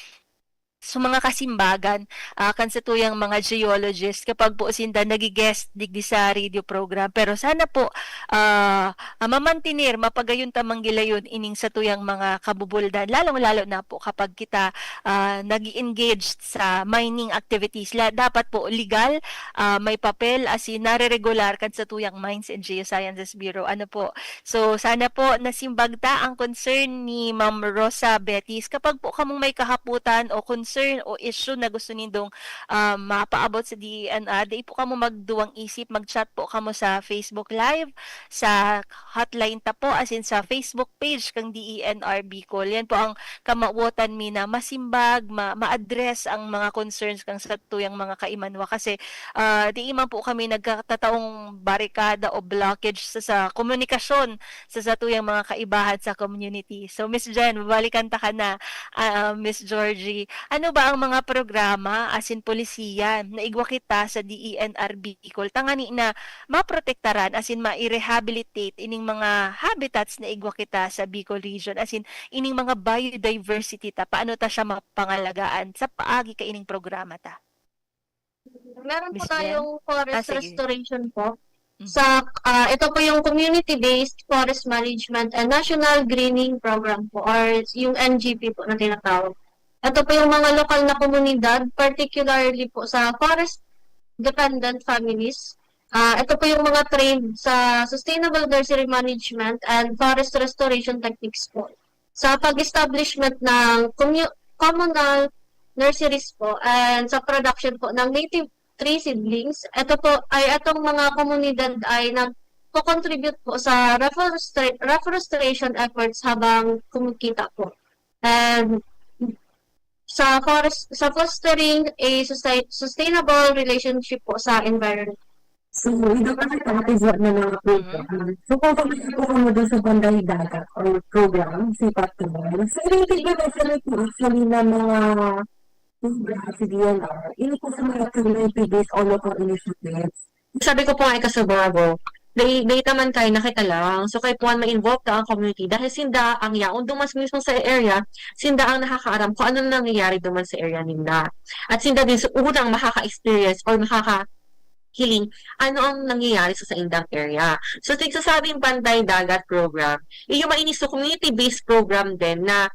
mga kasimbagan, kan sa tuyang mga geologists, kapag po sinda nagigest digdi sa radio program. Pero sana po, mamantinir, mapagayon tamang gilayon ining sa tuyang mga kabubuldan, lalong-lalo na po kapag kita nag-engage sa mining activities. Dapat po legal, may papel, as in nare-regular kan sa tuyang Mines and Geosciences Bureau. So sana po nasimbagta ang concern ni Ma'am Rosa Betis. Kapag po kamong may kahaputan o concern concern o issue na gusto nindong mapaabot sa DENR, di po kamo magduwang isip, mag-chat po kamo sa Facebook Live, sa hotline ta po, as in sa Facebook page kang DENR Bicol. Yan po ang kamauotan mi na masimbag, ma-address ang mga concerns kang sa tuyang mga kaimanwa. Kasi di man po kami nagkatataong barikada o blockage sa komunikasyon sa tuyang mga kaibahan sa community. So Miss Jen, babalikan ta ka na, Miss Georgie. Ano ba ang mga programa asin polisiyan na igwa kita sa DENR Bicol tangani na maprotektaran asin ma-rehabilitate ining mga habitats na igwa kita sa Bicol region, asin ining mga biodiversity ta, paano ta siya mapangalagaan sa paagi ka ining programa ta? Meron po Miss tayong forest sige. restoration po. Mhm. Ito po yung Community-Based Forest Management and National Greening Program po, or yung NGP po na tinatawag. Ito po yung mga lokal na komunidad, particularly po sa forest-dependent families. Ito po yung mga trained sa Sustainable Nursery Management and Forest Restoration Techniques po. Sa pag-establishment ng communal nurseries po and sa production po ng native tree seedlings. Ito po ay itong mga komunidad ay nagko-contribute po sa reforestation efforts habang kumikita po. And sa fostering a sustainable relationship po sa environment. So, ito kasi nakatizot na mga program. So, kung pag-ito ko mo doon sa Banday Dagat or program, sipat ko mo. So, related ba actually na mga program sa DNR, ini po sa mga community-based all local initiatives. Sabi ko po ay kasubabo, data man kayo nakita lang, so kay puan ma-involve ka ang community dahil sinda ang yaon duman mismo sa area, sinda ang nakakaaram kung ano nangyayari duman sa area nila. At sinda din sa unang makaka-experience or hiling ano ang nangyayari sa indang area. So, tigsasabing Bantay Dagat program, yung mainis so community-based program din na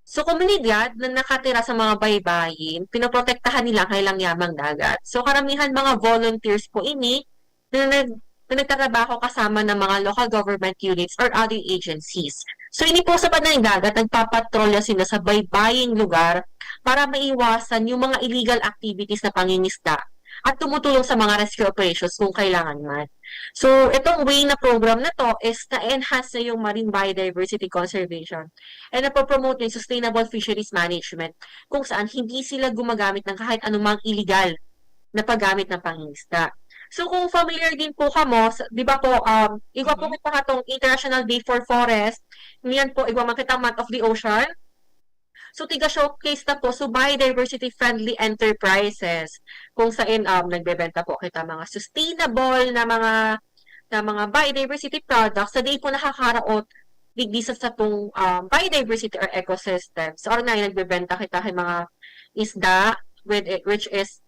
so komunidad na nakatira sa mga baybayin, pinoprotektahan nila kailang yamang dagat. So, karamihan mga volunteers po ini na nagtatrabaho kasama ng mga local government units or other agencies. So, ini po sa Bantay Dagat, nagpapatrolya sila sa baybaying lugar para maiwasan yung mga illegal activities na pangingisda at tumutulong sa mga rescue operations kung kailangan man. So, itong way na program na to is na-enhance na yung marine biodiversity conservation and na-promote yung sustainable fisheries management kung saan hindi sila gumagamit ng kahit anumang illegal na paggamit ng pangingisda. So, kung familiar din po kamo, di ba po, igwa po kita itong International Day for Forest, niyan po, igwa makita Month of the Ocean. So, tiga-showcase na po, so biodiversity-friendly enterprises. Kung saan nagbebenta po kita mga sustainable na mga biodiversity products, sa day po nakakaraot digdi sa itong biodiversity or ecosystems. Or na nagbebenta kita ng mga isda which is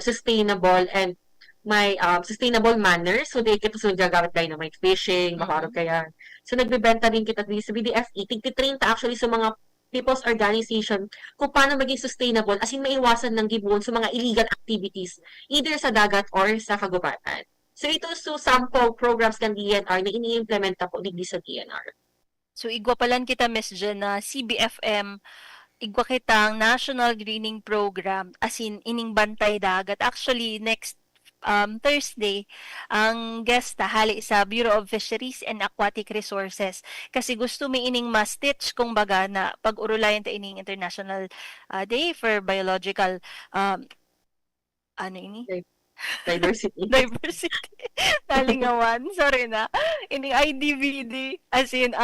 sustainable and may sustainable manner. So, di kita gagamit tayo na may fishing, makarog kaya. So, nagbebenta din kita sa BDFE. Tigtitrain ta actually sa mga people's organization kung paano maging sustainable as in maiwasan ng gibon sa mga illegal activities either sa dagat or sa kagubatan. So ito so sample programs ng DNR na ini-implementa po digdi sa DNR. So igwa palan kita Miss Jen na CBFM, igwa kitang National Greening Program as in ining Bantay Dagat. Actually next Thursday, ang guest hali sa Bureau of Fisheries and Aquatic Resources kasi gusto mi ining ma-stitch kung baga na pag-urulayan ta ining International Day for Biological ano ini? Diversity. Talingawan, sorry na. Ining IDVD, as in,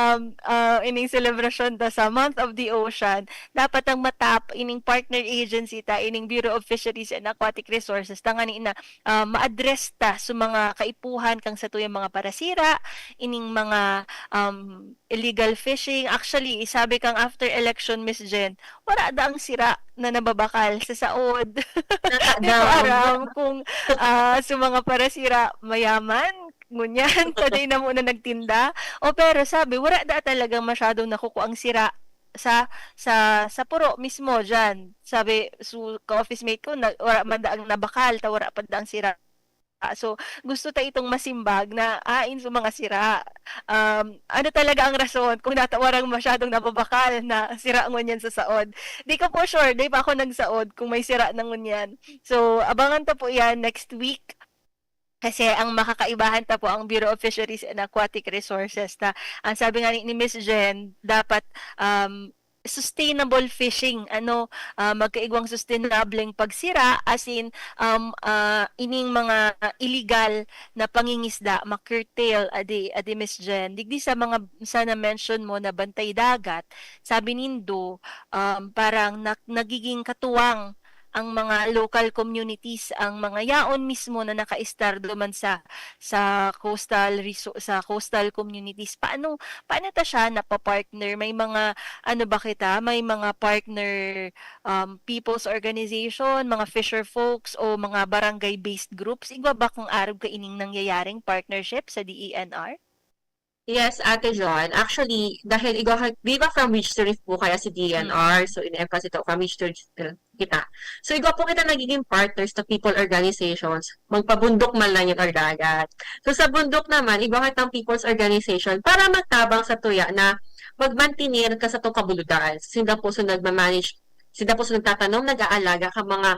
ining celebration ta sa Month of the Ocean, dapat ang matap, ining partner agency ta, ining Bureau of Fisheries and Aquatic Resources, tangani na ma-address ta sa mga kaipuhan kang sa tuyang mga parasira, ining mga illegal fishing. Actually, sabi kang after election, Miss Jen, wala daang sira na nababakal sa saod. Hindi ko aram kung sa mga parasira mayaman, ngunyan, taday na muna nagtinda. O pero sabi, wala da talagang masyadong nakukuha ang sira sa puro mismo dyan. Sabi, ka-office mate ko, wala man da ang nabakal, wala pa da ang sira So, gusto ta itong masimbag na ain sa mga sira. Ano talaga ang rason kung natawarang masyadong nababakal na sira ngunyan sa saod. Di ko po sure, di pa ako nagsaod kung may sira na ngunyan. So, abangan ta po yan next week. Kasi ang makakaibahan ta po ang Bureau of Fisheries and Aquatic Resources na ang sabi nga ni Miss Jen, dapat sustainable fishing, magkaigwang sustainableng pagsira, as in ining mga illegal na pangingisda ma-curtail adi Miss Jen. Digdi sa mga sana mention mo na bantay dagat, sabi nindo parang nagiging katuwang ang mga local communities, ang mga yaon mismo na naka-istardo man sa coastal communities. Paano ta siya napapartner? May mga may mga partner people's organization, mga fisher folks o mga barangay-based groups? Igwa ba kung arab ka ining nangyayaring partnership sa DENR? Yes, Ate John. Actually, dahil di ba from which to po kaya si DNR, so in-emphasize ito, from which to kita. So, igwa po kita nagiging partners to people organizations, magpabundok man lang yung dagat. So, sa bundok naman, igwa kitang people's organization para magtabang sa tuya na magmantinir ka sa itong kabulutan. Sinda po so nagmamanage, sinda po so nagtatanom, nag-aalaga ka mga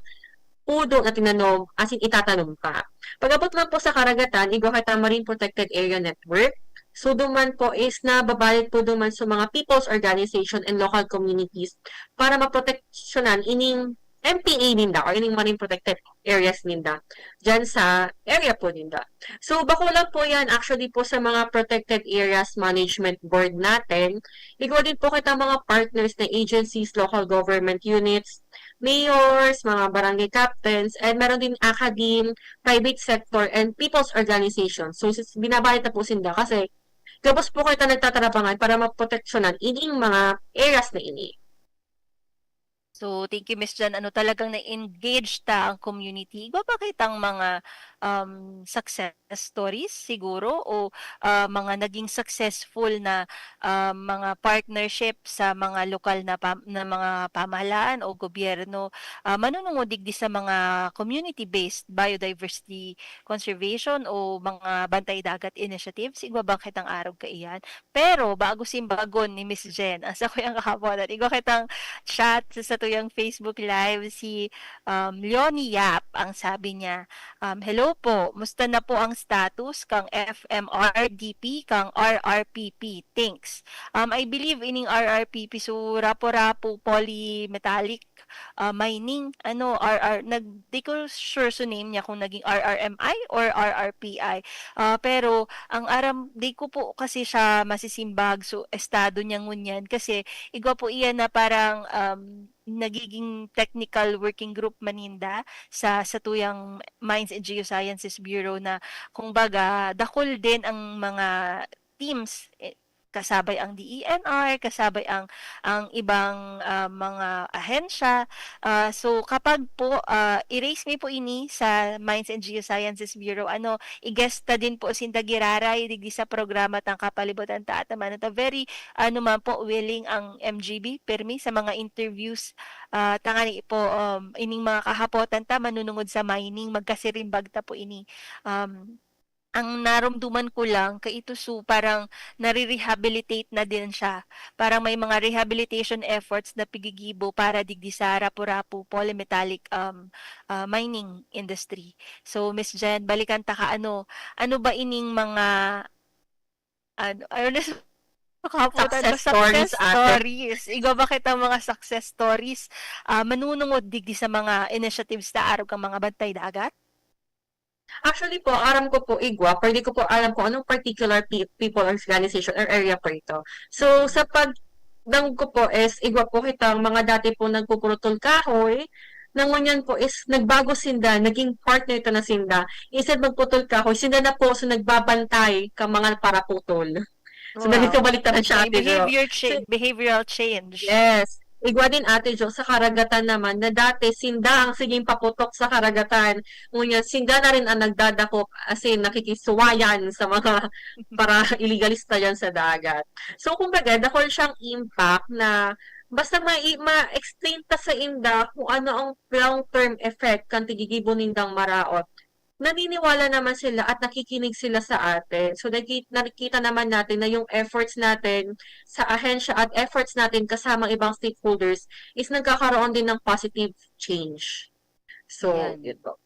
pudo na tinanom, as in itatanom ka. Pag-abot lang po sa karagatan, igwa kitang Marine Protected Area Network. So, duman po is nababayad po duman sa mga people's organization and local communities para maproteksyonan ining MPA ninda or ining Marine Protected Areas ninda dyan sa area po ninda. So, bako lang po yan actually po sa mga Protected Areas Management Board natin. Ikaw din po kita mga partners na agencies, local government units, mayors, mga barangay captains, and meron din academe, private sector, and people's organizations. So, binabayad na po sinda kasi gabos po kita nagtatarabangan para maproteksyonan ining mga areas na ini. So, thank you, Miss Jan. Talagang na-engage ta ang community. Iba ba kitang mga success stories siguro o mga naging successful na mga partnership sa mga lokal na mga pamahalaan o gobyerno, manunungod digdi sa mga community-based biodiversity conservation o mga bantay dagat initiatives? Iba ba kitang araw kaiyan? Pero bago simbagon ni Miss Jen, asa ko yung kakaponan, igo kitang chat sa tuyang Facebook Live si Leonie Yap. Ang sabi niya, hello po, musta na po ang status kang FMRDP kang RRPP? Thanks. I believe ining RRPP so rapo-rapo polymetallic mining di ko sure so name niya kung naging RRMI or RRPI. Pero ang di ko po kasi siya masisimbag so estado niya ngunyan kasi igwa po iyan na parang nagiging technical working group maninda sa tuyang Mines and Geosciences Bureau na kumbaga dakol din ang mga teams kasabay ang DENR, kasabay ang ibang mga ahensya. So kapag po i-raise mi po ini sa Mines and Geosciences Bureau, i-guesta din po sinda giraray digdi sa programa tang kapalibutan ta at man very man po willing ang MGB permi sa mga interviews tangani po ining mga kahapotan ta manunungod sa mining magkasirimbag ta po ini. Ang narumduman ko lang kay ito parang nare-rehabilitate na din siya. Parang may mga rehabilitation efforts na pigigibo para digdi sa rapu-rapu polymetallic mining industry. So Miss Jen, balikan ta ka ano ba ining mga Success stories. Igo ba kita mga success stories manunungod digdi sa mga initiatives na araw kang mga bantay dagat? Actually po, aram ko po igwa, pero di ko po alam kung anong particular people organization or area po ito. So, sa pagdang ko po is, igwa po kitang mga dati po nagpupurutol kahoy, nang ngunyan po is nagbago sinda, naging partner ito na sinda. Instead magputol kahoy, sinda na po so nagbabantay ka mga paraputol. So, nandito baliktaran siya, Ate Jo. Behavioral change. Yes. Igwa din, Ate Jo, sa karagatan naman, na dati sinda ang siging paputok sa karagatan. Ngunyan, sinda na rin ang nagdadakop as in nakikisuwayan sa mga para iligalista yan sa dagat. So, kumbaga, dahil siyang impact na basta ma-explain ta sa inda kung ano ang long-term effect kan tigigibo nindang maraot naniniwala naman sila at nakikinig sila sa atin. So nakikita naman natin na yung efforts natin sa ahensya at efforts natin kasama ibang stakeholders is nagkakaroon din ng positive change. So, Yan. yun po.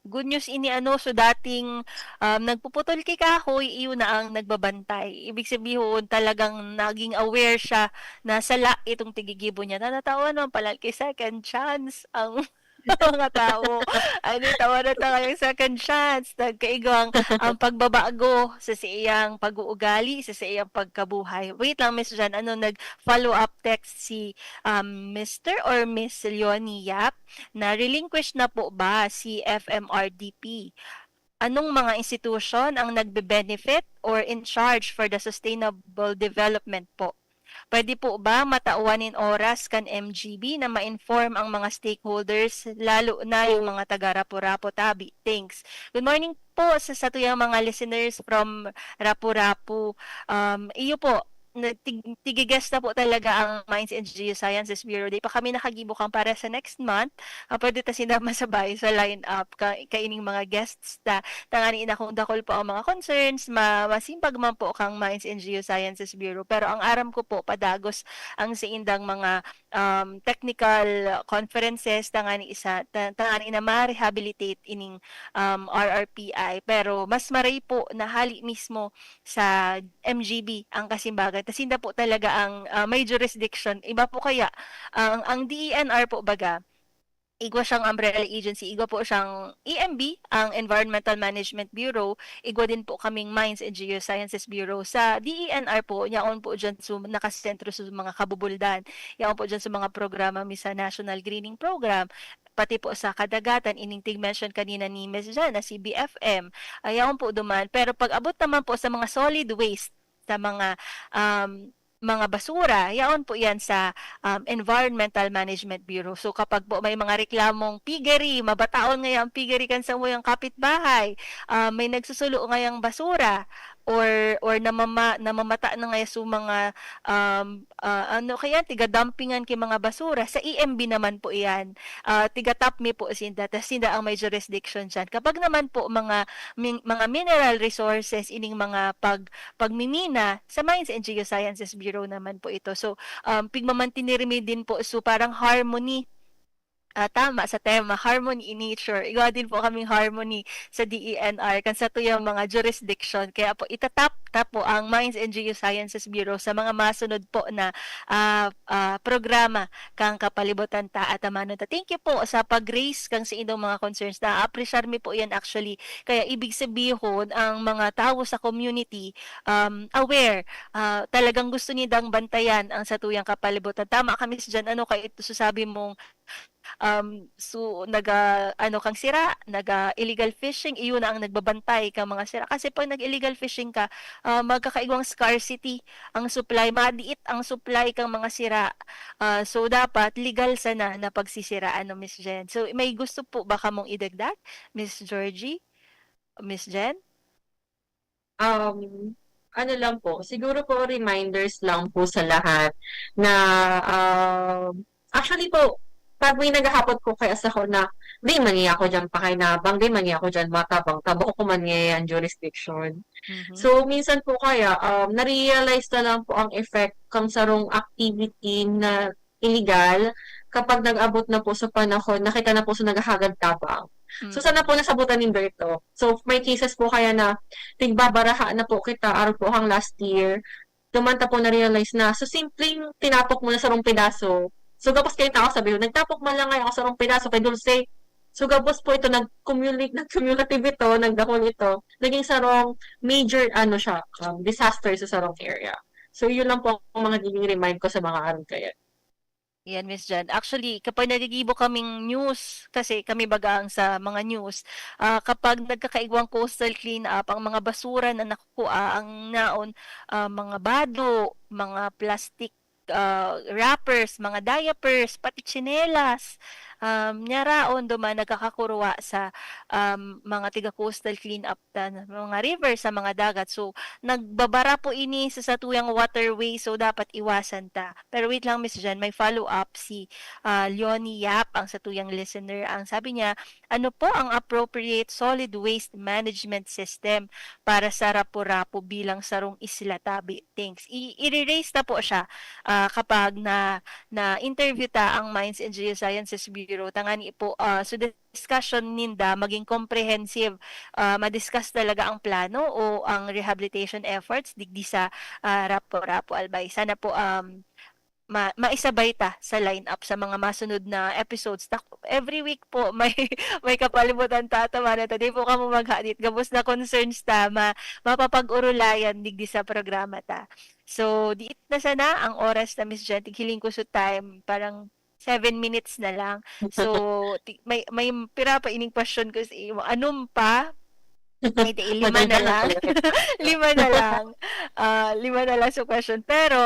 Good news ini ano, so dating nagpuputol kay kahoy, iyon na ang nagbabantay. Ibig sabihin talagang naging aware siya na sala itong tigigibo niya. Natatawa naman pala kay second chance ang mga tao. Ano, tawa na tayo yung second chance. Nagkaigang ang pagbabago sa siyang pag-uugali, sa siyang pagkabuhay. Wait lang, Miss Jan, ano, nag-follow up text si Mr. or Miss Leonie Yap na relinquish na po ba si FMRDP? Anong mga institution ang nagbe-benefit or in charge for the sustainable development po? Pwede po ba matauanin oras kan MGB na ma-inform ang mga stakeholders, lalo na yung mga taga Rapu-Rapu Tabi? Thanks. Good morning po sa tuyang mga listeners from Rapu-Rapu. Iyo po, tigigest na po talaga ang Mines and Geosciences Bureau. Di pa kami nakagibukang para sa next month. Pwede ta sinama sabay sa line-up kaining mga guests ta tangani na kung dakol po ang mga concerns, masimpag man po kang Mines and Geosciences Bureau. Pero ang aram ko po, padagos ang siindang mga technical conferences tangani na ma-rehabilitate ining RRPI. Pero mas maray po na hali mismo sa MGB ang kasimbagan. Tasinda po talaga ang may jurisdiction. Iba po kaya ang DENR po baga, igwa siyang umbrella agency, igwa po siyang EMB, ang Environmental Management Bureau, igwa din po kaming Mines and Geosciences Bureau. Sa DENR po, yaon po dyan nakasentro sa mga kabubuldan, yaon po dyan sa mga programa sa National Greening Program, pati po sa kadagatan, ining mention kanina ni Ms. Jan na si BFM, ayaw po duman. Pero pag abot naman po sa mga solid waste, sa mga basura, yaon po yan sa Environmental Management Bureau. So kapag po may mga reklamong piggery, mabataon ngayang piggery kan sa mo yung kapitbahay, may nagsusulo ngayang basura, or namamata na ngaya sa mga ano kaya tiga-dumpingan kay mga basura, sa EMB naman po iyan. Tiga-TAPMI po sinda, sinda ang may jurisdiction dyan. Kapag naman po mga mineral resources, ining mga pagmimina, sa Mines and Geosciences Bureau naman po ito. So, pigmamantinirmi din po, so parang harmony. Tama sa tema, harmony in nature. Igawa din po kaming harmony sa DENR kan sa tuyang mga jurisdiction. Kaya po itatap po ang Mines and Geosciences Bureau sa mga masunod po na programa kang kapalibutan ta at amano ta. Thank you po sa pag-raise kang sa inyong mga concerns. Na-appreciate mi po yan actually. Kaya ibig sabihin ang mga tao sa community aware, talagang gusto nidang bantayan ang sa tuyang kapalibutan. Tama kami sa dyan, ano kay ito sasabi mong so ano kang sira, illegal fishing, iyon na ang nagbabantay kang mga sira. Kasi pag nag-illegal fishing ka, magkakaigwang scarcity ang supply, madiit ang supply kang mga sira. So dapat legal sana na pagsisiraan, no, Miss Jen. So may gusto po ba kamong idagdag, Miss Georgie, Miss Jen? Ano lang po, siguro po reminders lang po sa lahat na actually po, pag may naghahapot ko kaya sa ko na di maniya ako dyan pakinabang, di maniya ako dyan matabang, tabo ko man niya yan jurisdiction. So, minsan po kaya, na-realize na lang po ang effect kang sarong activity na illegal kapag nag-abot na po sa panahon, nakita na po sa naghahagad tabang. So, sana po nasabutan ni Berto. So, may cases po kaya na tigbabaraha na po kita, araw po hang last year, dumanta po na-realize na, so simpleng tinapok mo na sarong pedaso. So, gapos kayo tao sabi ko, nagtapok man lang ngayon ako sarong pedaso kay Dulce. So, gapos po ito, nag-cumulative ito, nagdakon ito, naging sarong major, siya, disaster sa sarong area. So, yun lang po ang mga giving remind ko sa mga araw kaya. Yan, Miss Jan. Actually, kapag nagigibo kaming news, kasi kami bagang sa mga news, kapag nagkakaigwang coastal cleanup, ang mga basura na nakukuha, ang naon, mga bado, mga plastic wrappers, mga diapers, pati tsinelas, nyaraon duman nagkakakuruwa sa mga tiga-coastal cleanup mga river sa mga dagat. So, nagbabara po ini sa satuyang waterway, so dapat iwasan ta. Pero wait lang, Miss Jan, may follow-up si Leonie Yap, ang satuyang listener. Ang sabi niya, Ano po ang appropriate solid waste management system para sa Rapu-Rapu bilang sarong isla tabi? Thanks. I-raise na po siya kapag na interview ta ang Mines and Geosciences Bureau. Tangani po so discussion ninda maging comprehensive, ma-discuss talaga ang plano o ang rehabilitation efforts digdi sa Rapu-Rapu Albay. Sana po maisabay ta sa lineup sa mga masunod na episodes. Every week po may may kapalibutan ta na di po kamo maghadit gabos na concerns ta mapapag-urulayan digdi sa programa ta. So di na sana ang oras na Miss Jen hiling ko sa time parang 7 minutes na lang. So may pira pa ining question ko sa imo. Anong pa? May lima na lang. Lima na lang. Lima na lang sa question. Pero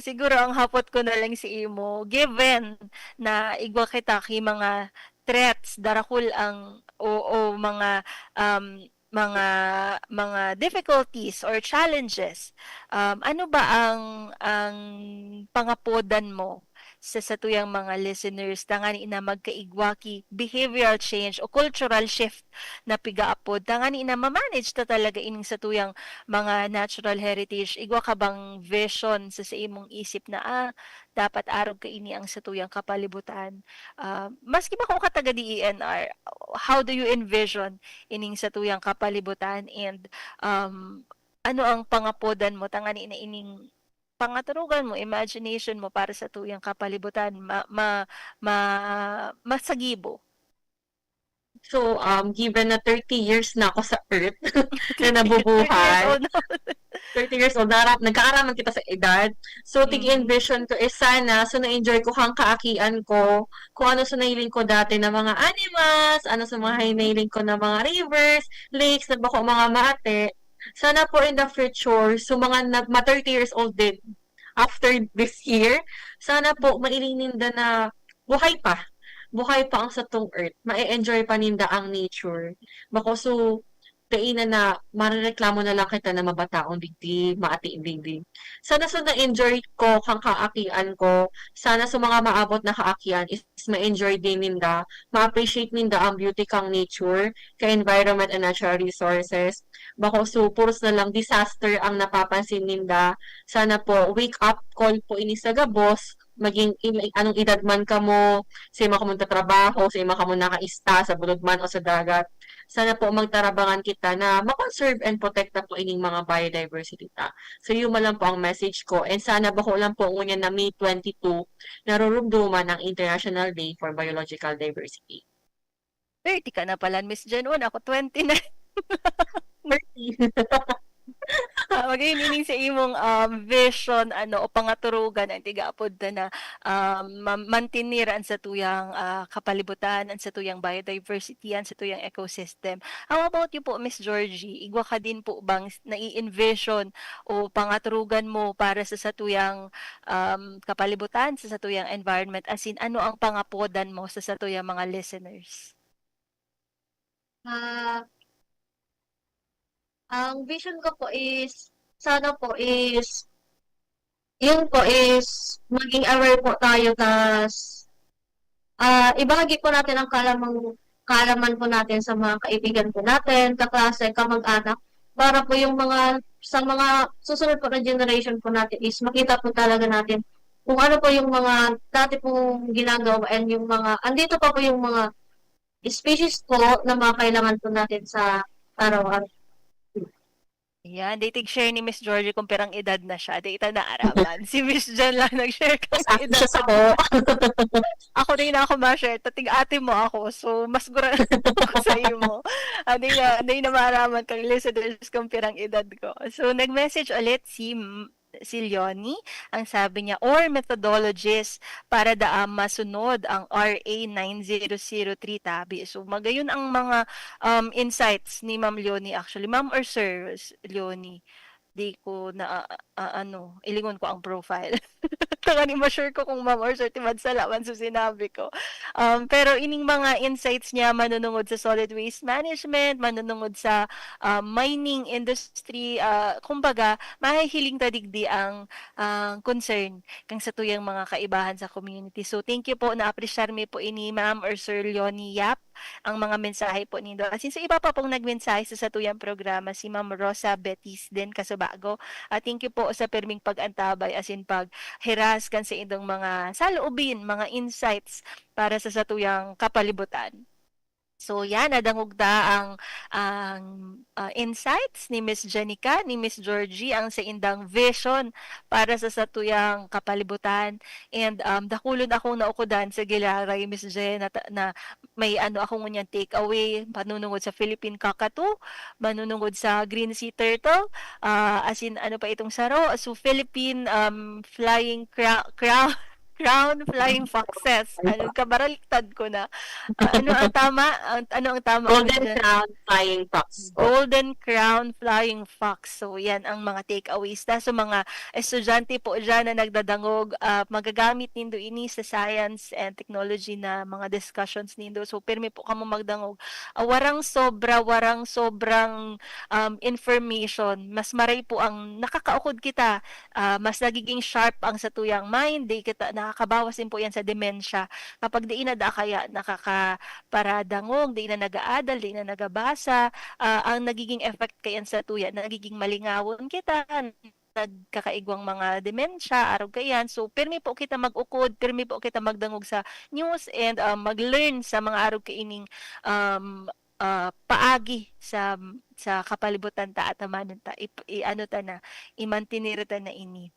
siguro ang hapot ko na lang si imo, given na igwa kita ki mga threats, darakul ang o mga difficulties or challenges, ano ba ang pangapodan mo sa satuyang mga listeners tangani na magkaigwaki behavioral change o cultural shift na pigaapod tangani na ma-manage ta talaga ining satuyang mga natural heritage igwa ka bang vision sa imong isip na dapat arog ka ini ang satuyang kapalibutan, maski ba kung kataga DENR, how do you envision ining satuyang kapalibutan and ano ang pangapodan mo tangani na ining pangaturugan mo, imagination mo para sa tuyang kapalibutan, masagibo. So, given na 30 years na ako sa Earth na nabubuhay, 30 years old, nagkaaraman kita sa edad. So, tig-envision ko is sana, so na-enjoy ko hang kaakian ko, kung ano sa nailing ko dati na mga animals, ano sa mga nailing ko na mga rivers, lakes, na bako mga maate. Sana po in the future, so mga 30 years old din, after this year, sana po mailing ninda na buhay pa ang satong earth, ma-enjoy pa ninda ang nature. Bako so, kainan na marereklamo na lang kita na mabataong digdi, maati digdi. Sana so na-enjoy ko kang kaakian ko. Sana sa mga maabot na kaakian is ma-enjoy din ninda, ma-appreciate ninda ang beauty kang nature, ka environment and natural resources. Bako so puros na lang disaster ang napapansin ninda. Sana po wake up call po ini sa gabos, maging anong edad man ka mo, sa ima ka mo trabaho, sa ima ka mo nakaista sa bulod man o sa dagat. Sana po magtarabangan kita na ma-conserve and protect na po ining mga biodiversity ta. So yun man lang po ang message ko. And sana ba ko lang po ngunyan na May 22, narurumduman ang International Day for Biological Diversity. 30 ka na pala, Miss Jen. Ako 29. 30. Mag-iining sa imong vision o pangaturugan ang tigaapod na mantinir ang sa tuyang kapalibutan, ang sa tuyang biodiversity, ang sa tuyang ecosystem. How about you po, Miss Georgie? Igwa ka din po bang nai-envision o pangaturugan mo para sa satuyang kapalibutan, sa satuyang environment? As in, ano ang pangapodan mo sa satuyang mga listeners? Ang vision ko po is, sana po is, yun po is, maging aware po tayo, tas, ibahagi po natin ang kaalaman po natin sa mga kaibigan po natin, kaklase, kamag-anak, para po yung sa mga susunod po na generation po natin is, makita po talaga natin kung ano po yung mga dati pong ginagawa and yung andito pa po yung mga species po na mga kailangan po natin sa araw-araw. Yan, dating share ni Miss Georgie kung pirang edad na siya. Data na araman. Si Miss Jen lang nag-share kung edad ako. Ako din na ako ma-share. Tating ate mo ako. So, mas gura ako sa iyo. Hindi na maaraman kang listeners kung pirang edad ko. So, nag-message ulit si Leonie, ang sabi niya, or methodologies para masunod ang RA 9003 tabi. So, magayon ang mga insights ni Ma'am Leonie actually. Ma'am or Sir Leonie? Di ko na, ilingon ko ang profile. Taka ni ma-sure ko kung ma'am or sir, timad salaman sa sinabi ko. Pero ining mga insights niya, manunungod sa solid waste management, manunungod sa mining industry, kumbaga, mahihiling tadigdi ang concern kang sa tuyang mga kaibahan sa community. So, thank you po, na-appreciate mi po ini ma'am or sir Leonie Yap ang mga mensahe po nindo. Asin sa iba pa pong nagmensahe sa satuyang programa, si Ma'am Rosa Betis din Kasubago. Thank you po sa perming pag-antabay asin pag-heras kan sa indong mga saloobin, mga insights para sa satuyang kapalibutan. So yan, nadangugda ang insights ni Miss Janica, ni Miss Georgie, ang sa indang vision para sa satuyang kapalibutan. And dakulon akong naukudan sa gilaray, Miss Jen, na may ano akong ngunyan take away, manunungod sa Philippine Kakatu, manunungod sa Green Sea Turtle, asin ano pa itong saro, so Philippine Flying Crown Flying Foxes. Ano kabaliktad ko na. Ano ang tama? Ano ang tama? Golden Crown Flying Fox. Golden Crown Flying Fox. So, yan ang mga takeaways na. So, mga estudyante po dyan na nagdadangog, magagamit nindo ini sa science and technology na mga discussions nindo. So, pirmi po kamo magdangog. Warang sobrang information. Mas maray po ang nakakaukod kita. Mas nagiging sharp ang satuyang mind. Di kita nakakabawas din po yan sa demensya. Kapag di na da kaya nakakaparadangog, di na nag-aadal, di na nagabasa, ang nagiging effect kayan sa tuya, nagiging malingawon kita, nagkakaigwang mga demensya, araw kayan. So, pirmi po kita mag-ukod, pirmi po kita magdangog sa news and mag-learn sa mga araw kaining paagi sa kapalibutan ta at amanon ta, ano ta na, imantiniro ta na ini.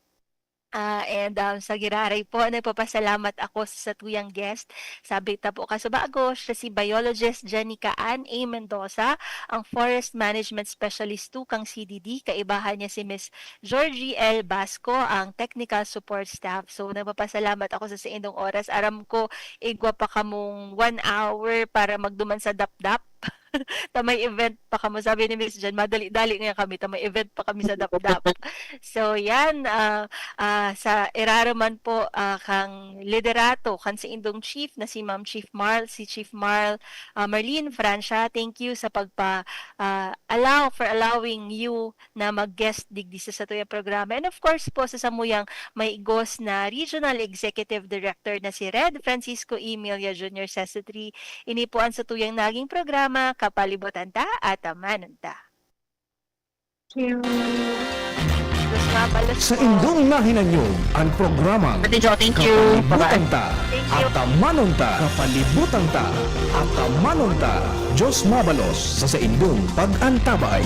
And sa giraray po, nagpapasalamat ako sa tuyang guest. Sabi ta po Kasubago, siya si biologist Janica Ann A. Mendoza, ang Forest Management Specialist 2 kang CDD. Kaibahan niya si Miss Georgie L. Basco, ang Technical Support Staff. So, nagpapasalamat ako sa indong oras. Aram ko, igwa pa kamong 1 hour para magduman sa dap-dap. Tamay event pa kamo, sabi ni Miss Jen, madali-dali nga kami, tamay event pa kami sa dap-dap. So yan, sa iraraman po kang liderato kan si indong chief na si Ma'am Chief Marlene Francia. Thank you sa for allowing you na mag-guest digdi sa tuyang programa. And of course po sa samuyang may igos na Regional Executive Director na si Red Francisco Emilia Jr. Sesatry. Ini po ang sa tuyang naging programa Kapalibutan ta at amanon ta. Sa indong nahinanyo ang programa Ate Jo, thank you. Kapalibutan ta Thank you. at amanon ta. Kapalibutan ta at amanon ta. Diyos mabalos sa indong pag-antabay.